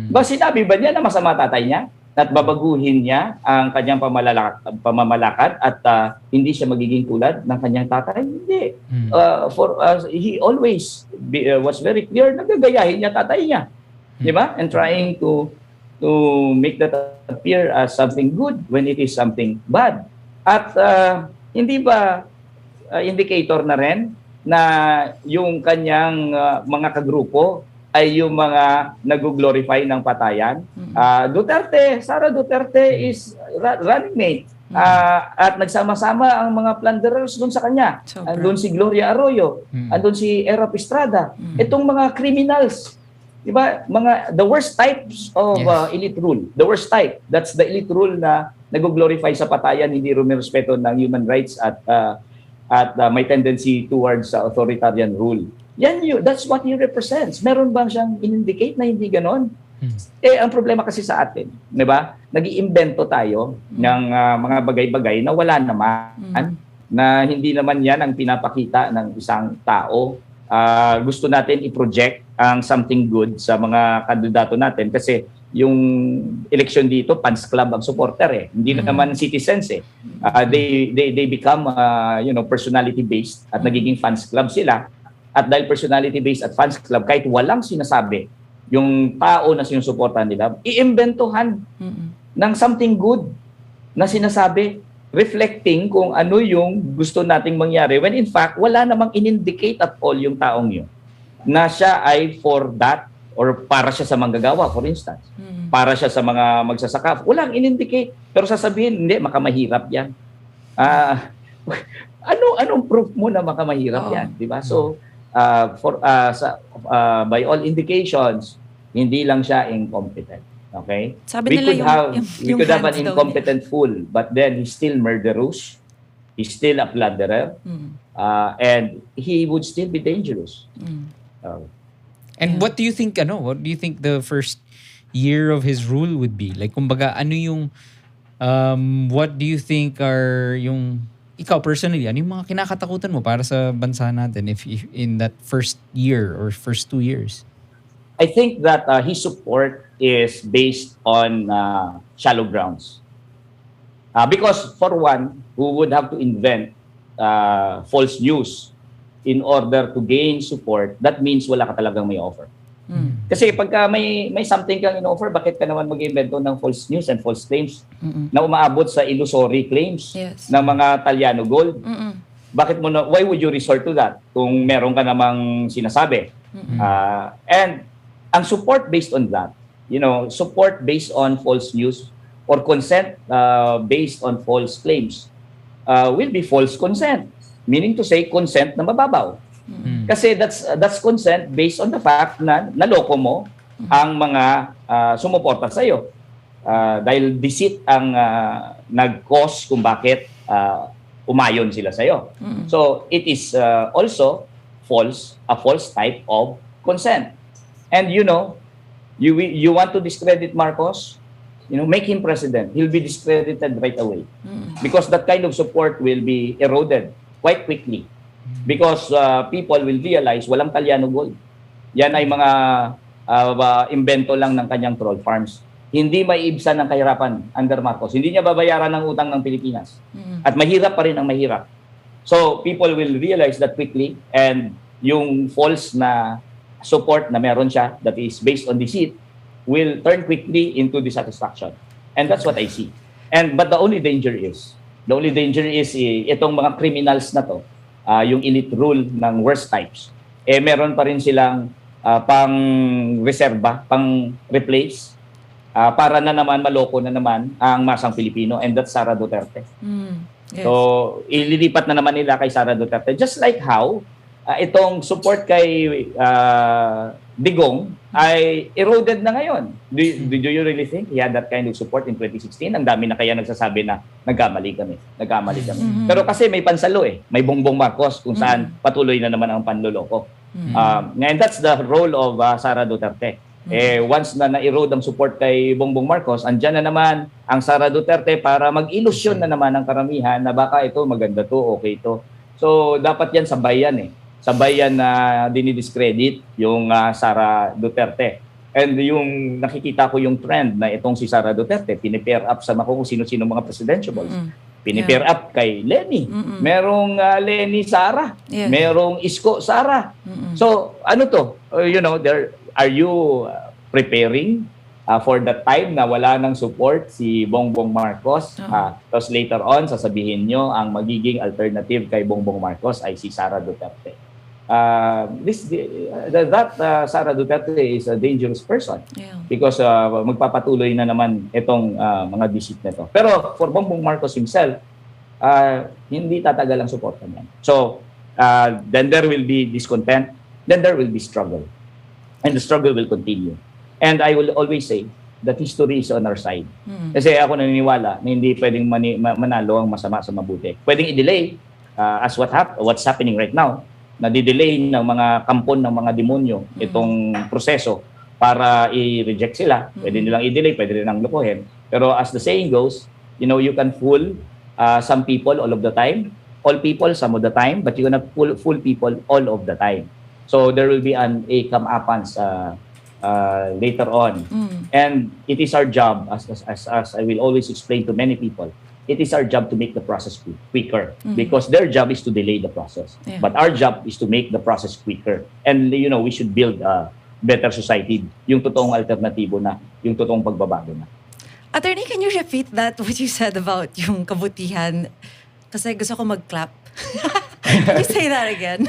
Ba sinabi ba niya na masama tatay niya? At babaguhin niya ang kanyang pamamalakad at hindi siya magiging tulad ng kanyang tatay? Hindi. He always was very clear, nagagayahin niya tatay niya. Di ba? And trying to make that appear as something good when it is something bad. At hindi ba indicator na rin na yung kanyang mga kagrupo ay yung mga nag-glorify ng patayan? Sara Duterte is running mate. At nagsama-sama ang mga plunderers doon sa kanya. Andun si Gloria Arroyo, andun si Erap Estrada. Itong mga criminals, di ba? The worst types of elite rule. The worst type. That's the elite rule na nag-glorify sa patayan, hindi rumirespeto ng human rights at may tendency towards authoritarian rule. That's what he represents. Meron bang siyang in-indicate na hindi ganon? Ang problema kasi sa atin, di ba? Nag-iimbento tayo ng mga bagay-bagay na wala naman, na hindi naman yan ang pinapakita ng isang tao. gusto natin i-project ang something good sa mga kandidato natin kasi yung election dito, fans club ang supporter eh. Hindi na naman citizens eh. They become personality based at nagiging fans club sila. At dahil personality based at fans club, kahit walang sinasabi yung tao na sinusuportahan nila, iimbentohan ng something good na sinasabi, reflecting kung ano yung gusto nating mangyari when in fact wala namang in-indicate at all yung taong yun na siya ay for that or para siya sa manggagawa, for instance. Para siya sa mga magsasaka. Walang in-indicate. Pero sasabihin, hindi, makamahirap yan. Anong proof mo na makamahirap yan? Diba? So, by all indications, hindi lang siya incompetent. Okay? Sabi We could have an hands daw incompetent fool, but then he's still murderous. He's still a plunderer. And he would still be dangerous. And what do you think the first year of his rule would be? Like, kumbaga, ano yung, what do you think are yung, ikaw personally, ano yung mga kinakatakutan mo para sa bansa natin if in that first year or first 2 years? I think that his support is based on shallow grounds. Because for one, who would have to invent false news in order to gain support, that means wala ka talagang may offer. Kasi pagka may something kang in-offer, bakit ka naman mag-invento ng false news and false claims na umaabot sa illusory claims ng mga Talyano gold? Why would you resort to that kung meron ka namang sinasabi? And ang support based on that, support based on false news or consent based on false claims will be false consent. Meaning to say, consent na mababaw. Kasi that's consent based on the fact na naloko mo ang mga sumuporta sa iyo. Dahil deceit ang nag-cause kung bakit umayon sila sa iyo. So it is also a false type of consent. And you want to discredit Marcos, make him president. He'll be discredited right away. Because that kind of support will be eroded quite quickly. Because people will realize walang Talyano gold. Yan ay mga invento lang ng kanyang troll farms. Hindi maiibsan ng kahirapan under Marcos. Hindi niya babayaran ng utang ng Pilipinas. At mahirap pa rin ang mahirap. So people will realize that quickly, and yung false na support na meron siya that is based on deceit will turn quickly into dissatisfaction. And that's what I see. But the only danger is itong mga criminals na to, yung elite rule ng worst types, meron pa rin silang pang-reserva, pang-replace, para na naman maloko na naman ang masang Pilipino, and that's Sara Duterte. Yes. So, ililipat na naman nila kay Sara Duterte. Just like how itong support kay Digong ay eroded na ngayon. Do you really think he had that kind of support in 2016? Ang dami na kaya nagsasabi na nagkamali kami. Pero kasi may pansalo may Bongbong Marcos kung saan patuloy na naman ang panloloko. And that's the role of Sara Duterte. Once na na-erode ang support kay Bongbong Marcos, andyan na naman ang Sara Duterte para mag-ilusyon na naman ang karamihan na baka ito maganda to, okay to. So dapat yan sabayan Sabayan na dinidiscredit yung Sara Duterte. And yung nakikita ko yung trend na itong si Sara Duterte, pinipair up sa kung sino-sino mga presidentiables. Pinipair up kay Lenny. Merong Lenny Sara. Yeah. Merong Isko Sara. So ano to? Are you preparing for the time na wala nang support si Bongbong Marcos? Tapos later on, sasabihin nyo ang magiging alternative kay Bongbong Marcos ay si Sara Duterte. Sara Duterte is a dangerous person because magpapatuloy na naman itong mga deceit nito. Pero for Bongbong Marcos himself, hindi tatagal ang suporta niya. So, then there will be discontent, then there will be struggle. And the struggle will continue. And I will always say that history is on our side. Kasi ako naniniwala na hindi pwedeng manalo ang masama sa mabuti. Pwedeng i-delay as what's happening right now. Nadidelay ng mga kampon ng mga demonyo itong proseso para i-reject sila. Pwede nilang i-delay, pwede nilang lukuhin. Pero as the saying goes, you can fool some people all of the time, all people some of the time, but you cannot fool people all of the time. So there will be a come-upans later on. And it is our job, as I will always explain to many people, it is our job to make the process quicker because their job is to delay the process. Yeah. But our job is to make the process quicker. And we should build a better society, yung totoong alternatibo na, yung totoong pagbabago na. Attorney, can you repeat that, what you said about yung kabutihan? Kasi gusto ko mag-clap. Can you say that again?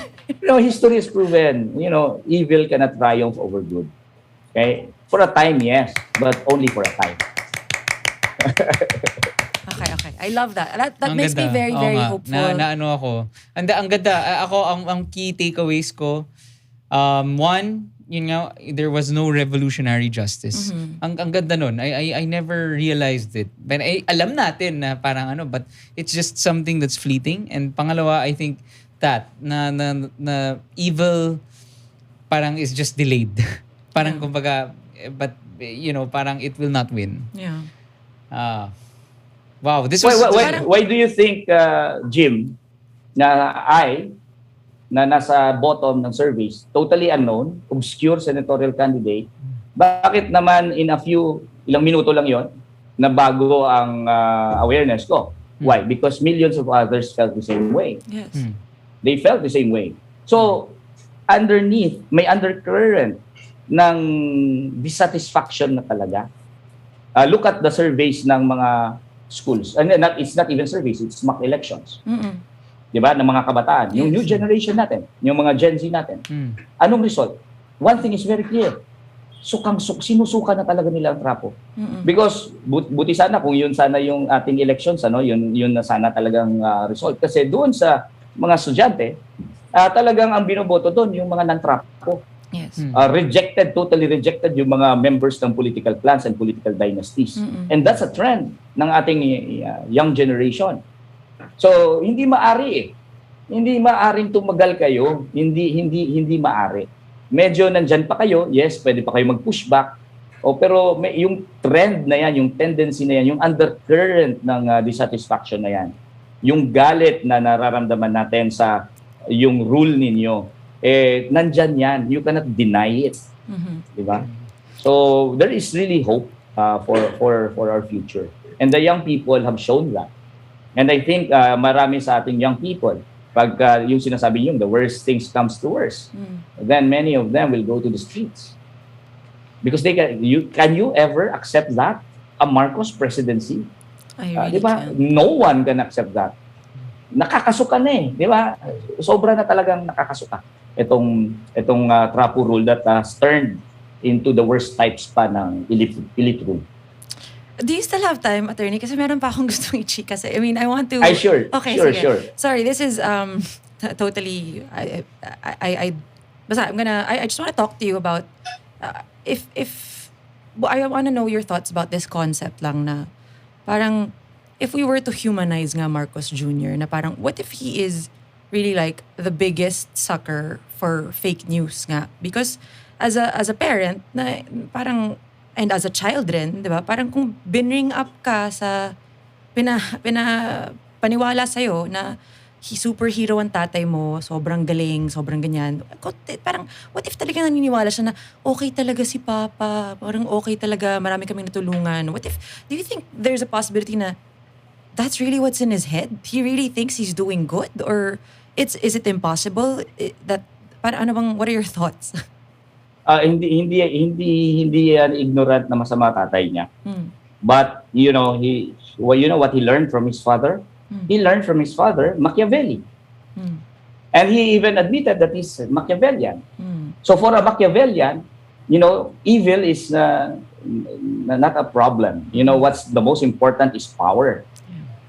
History has proven, evil cannot triumph over good. Okay? For a time, yes, but only for a time. Okay. I love that. That Ang makes me ganda. very, Oo very nga. hopeful. Ano ako. Ang ganda. Ako, ang key takeaways ko, one, yun nga, there was no revolutionary justice. Ang ganda nun. I never realized it. But alam natin na parang but it's just something that's fleeting. And pangalawa, I think that na evil parang is just delayed. Parang kumbaga, but parang it will not win. Yeah. Wow, this was... Why do you think, Jim, na nasa bottom ng surveys, totally unknown, obscure senatorial candidate, bakit naman in ilang minuto lang yon na bago ang awareness ko? Why? Because millions of others felt the same way. Yes. They felt the same way. So, underneath, may undercurrent ng dissatisfaction na talaga. Look at the surveys ng mga schools. And it's not even surveys, it's mock elections. Diba? Ng mga kabataan. Yung new generation natin, yung mga Gen Z natin. Anong result? One thing is very clear. Sinusuka na talaga nila ang trapo. Because buti sana kung yun sana yung ating elections, yun na sana talagang result. Kasi doon sa mga estudyante, talagang ang binoboto doon yung mga non-trapo. Yes. Totally rejected yung mga members ng political clans and political dynasties. And that's a trend ng ating young generation. So, hindi maari Hindi maaring tumagal kayo. Hindi maari. Medyo nandyan pa kayo, yes, pwede pa kayo mag-pushback. Pero yung trend na yan, yung tendency na yan, yung undercurrent ng dissatisfaction na yan, yung galit na nararamdaman natin sa yung rule ninyo, nandyan yan. You cannot deny it. Mm-hmm. Diba? So, there is really hope for our future. And the young people have shown that. And I think marami sa ating young people, pag yung sinasabi yung the worst things comes to worst, then many of them will go to the streets. Because can you ever accept that? A Marcos presidency? I really diba? can't. No one can accept that. Nakakasuka na eh. Di ba? Sobra na talagang nakakasuka. Itong trapo rule that has turned into the worst types pa ng elite rule. Do you still have time, attorney? Kasi meron pa akong gustong i-chika. I mean, I want to... Ay, sure. Okay, sure, sige. sure. Sorry, this is totally... Basta, I just want to talk to you about I want to know your thoughts about this concept lang na parang if we were to humanize nga Marcos Jr. na parang what if he is really like the biggest sucker for fake news nga? Because as a parent na parang and as a child rin, 'di ba? Parang kung binring up ka sa paniwala sa na superhero ang tatay mo, sobrang galing, sobrang ganyan. Parang, what if talaga naniniwala siya na okay talaga si Papa, parang okay talaga, marami kaming natulungan. What if, do you think there's a possibility na that's really what's in his head? He really thinks he's doing good? Or is it impossible? What are your thoughts? Hindi yan ignorant na masama tatay niya. But, you know what he learned from his father? He learned from his father, Machiavelli. And he even admitted that he's Machiavellian. So for a Machiavellian, evil is not a problem. What's the most important is power.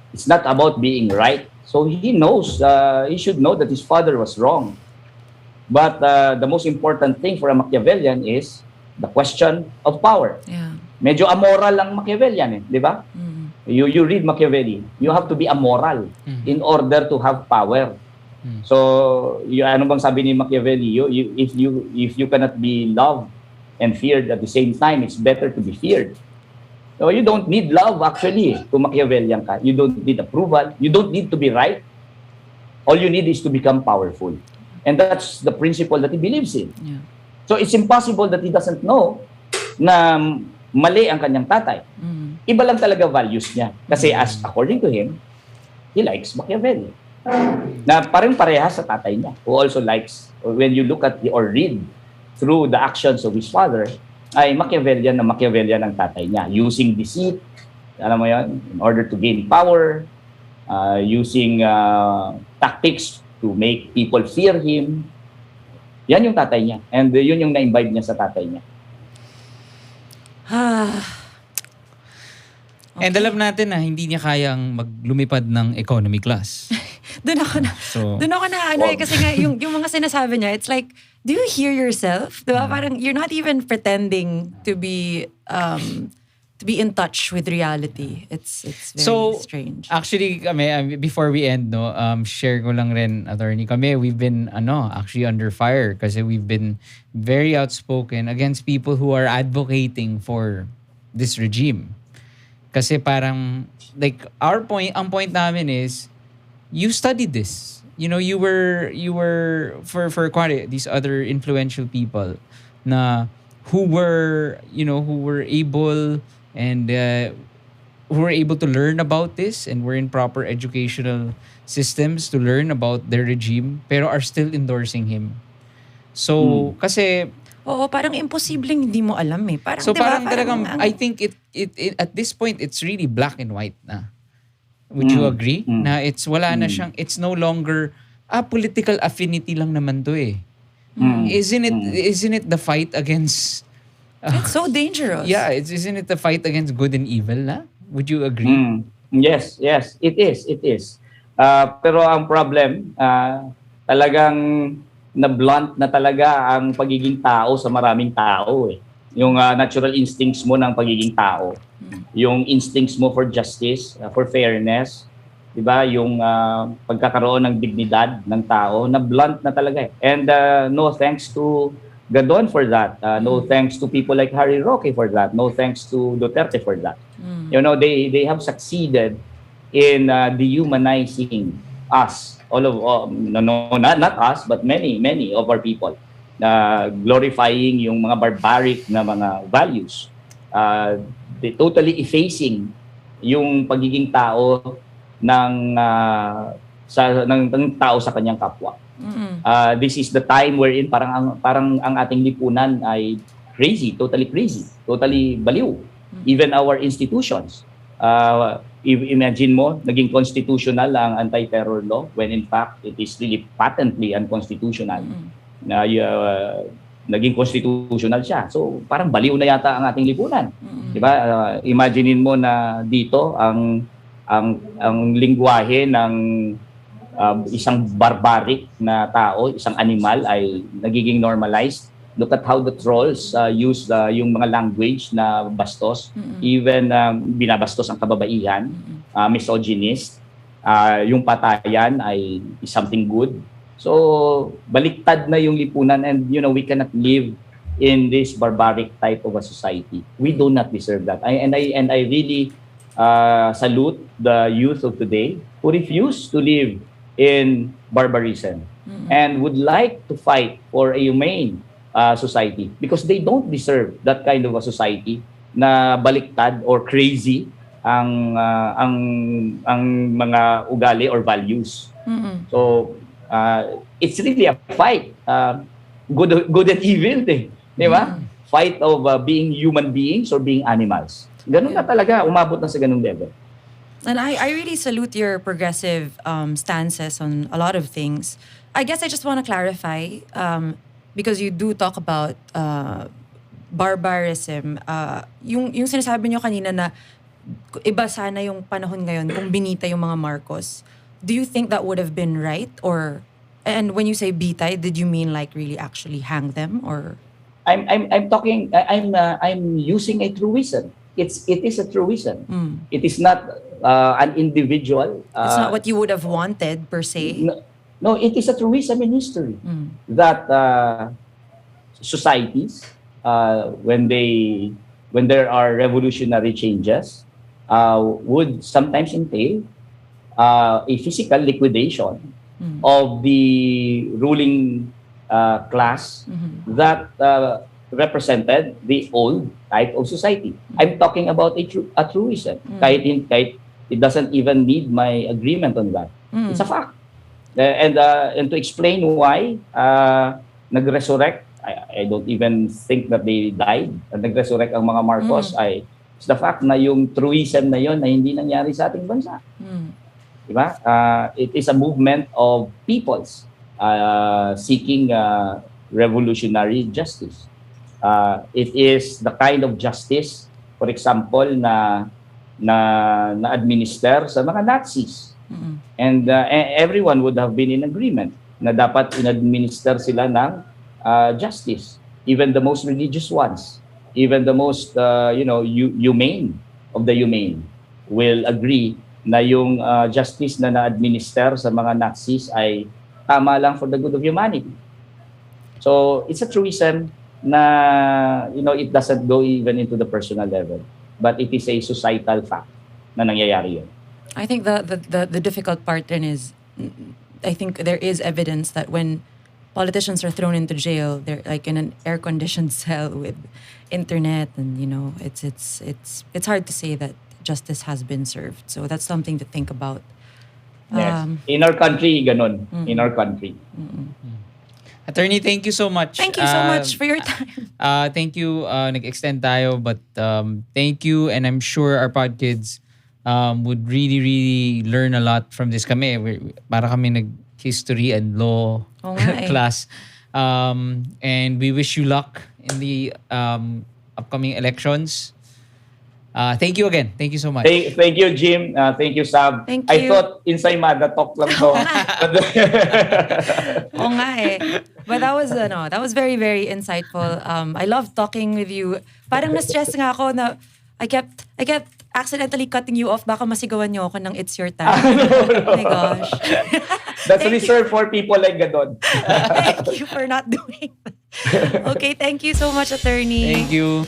It's not about being right. So he knows, he should know that his father was wrong. But the most important thing for a Machiavellian is the question of power. Yeah. Medyo amoral ang Machiavellian, di ba? You read Machiavelli, you have to be amoral in order to have power. So, ano bang sabi ni Machiavelli? If you cannot be loved and feared at the same time, it's better to be feared. So, you don't need love actually kung Machiavellian ka. You don't need approval. You don't need to be right. All you need is to become powerful. And that's the principle that he believes in. Yeah. So it's impossible that he doesn't know na mali ang kanyang tatay. Iba lang talaga values niya. Kasi as according to him, he likes Machiavelli. Na parehas sa tatay niya, who also likes, when you look at or read through the actions of his father, ay Machiavellian ang tatay niya. Using deceit, alam mo yan, in order to gain power, using tactics to make people fear him. Yan yung tatay niya. And yun yung na-imbibe niya sa tatay niya. And alam natin na hindi niya kayang maglumipad ng economy class. Doon ako na ano kasi nga yung mga sinasabi niya, it's like, do you hear yourself? Diba? Parang you're not even pretending to be in touch with reality. It's very strange. Actually kami, before we end, share ko lang rin, attorney, kami, we've been actually under fire kasi we've been very outspoken against people who are advocating for this regime. Kasi parang, like, ang point namin is, you studied this. You know, you were for these other influential people who were able and who were able to learn about this and were in proper educational systems to learn about their regime pero are still endorsing him. So, kasi oo, parang imposibleng hindi mo alam eh. Parang, so diba, parang talagang, I think it at this point, it's really black and white na. Would you agree? Na wala na siyang, it's no longer, political affinity lang naman to eh. Isn't it the fight against... it's so dangerous. Yeah, isn't it the fight against good and evil na? Would you agree? Yes, it is. Pero ang problem, talagang na-blunt na talaga ang pagiging tao sa maraming tao eh. Yung natural instincts mo ng pagiging tao. Yung instincts mo for justice, for fairness, 'di ba? Yung pagkakaroon ng dignidad ng tao, na-blunt na talaga eh. And no thanks to Gadon for that. No thanks to people like Harry Roque for that. No thanks to Duterte for that. You know, they have succeeded in dehumanizing us. Not us, but many of our people, glorifying yung mga barbaric na mga values, they totally effacing yung pagiging tao ng tao sa kanyang kapwa. This is the time wherein parang ang ating lipunan ay totally baliw. Even our institutions. Imagine mo, naging constitutional ang anti-terror law when in fact it is really patently unconstitutional. Naging constitutional siya. So parang baliw na yata ang ating lipunan. 'Di ba? Imaginein mo na dito ang lengguwahe ng isang barbaric na tao, isang animal ay nagiging normalized. Look at how the trolls use yung mga language na bastos, even binabastos ang kababaihan, misogynist, yung patayan ay something good. So, baliktad na yung lipunan and we cannot live in this barbaric type of a society. We do not deserve that. I really salute the youth of today who refuse to live in barbarism and would like to fight for a humane society because they don't deserve that kind of a society na baliktad or crazy ang mga ugali or values. So it's really a fight, good and evil, di ba? Fight of being human beings or being animals. Ganun na talaga, umabot na sa ganung level. And I really salute your progressive stances on a lot of things. I guess I just want to clarify, because you do talk about barbarism. Yung sinasabi nyo kanina na iba sana yung panahon ngayon kung binita yung mga Marcos. Do you think that would have been right? And when you say bitay, did you mean like really actually hang them or? I'm using a truism. It is a truism. It is not an individual. It's not what you would have wanted per se. No, it is a truism in history that societies, when there are revolutionary changes, would sometimes entail a physical liquidation of the ruling class that represented the old type of society. I'm talking about a truism. Kahit it doesn't even need my agreement on that. It's a fact. And to explain why nag-resurrect, I don't even think that they died. Nag-resurrect ang mga Marcos it's the fact na yung truism na yon na hindi nangyari sa ating bansa. Diba? It is a movement of peoples seeking revolutionary justice. It is the kind of justice, for example, na administer sa mga Nazis. And everyone would have been in agreement na dapat in-administer sila ng justice. Even the most religious ones, even the most humane of the humane will agree na yung justice na na-administer sa mga Nazis ay tama lang for the good of humanity. So it's a truism na it doesn't go even into the personal level, but it is a societal fact na nangyayari yun. I think the difficult part then is, I think there is evidence that when politicians are thrown into jail, they're like in an air-conditioned cell with internet, and it's hard to say that justice has been served. So that's something to think about. Yes. In our country, ganon. In our country. Attorney, thank you so much. Thank you so much for your time. Thank you. Nag-extend tayo, but thank you, and I'm sure our pod kids would really, really learn a lot from this. Para kami nag-history and law class. And we wish you luck in the upcoming elections. Thank you again. Thank you so much. Thank you, Jim. Thank you, Saab. Thank I you. thought Ensaymada talk lang to. Oo nga eh. But that was very, very insightful. I love talking with you. Parang na-stress nga ako na I kept accidentally cutting you off. Baka masigawan niyo ako ng it's your time. No. Oh my gosh. That's reserved for people like Gadon. Thank you for not doing that. Okay, thank you so much, attorney. Thank you.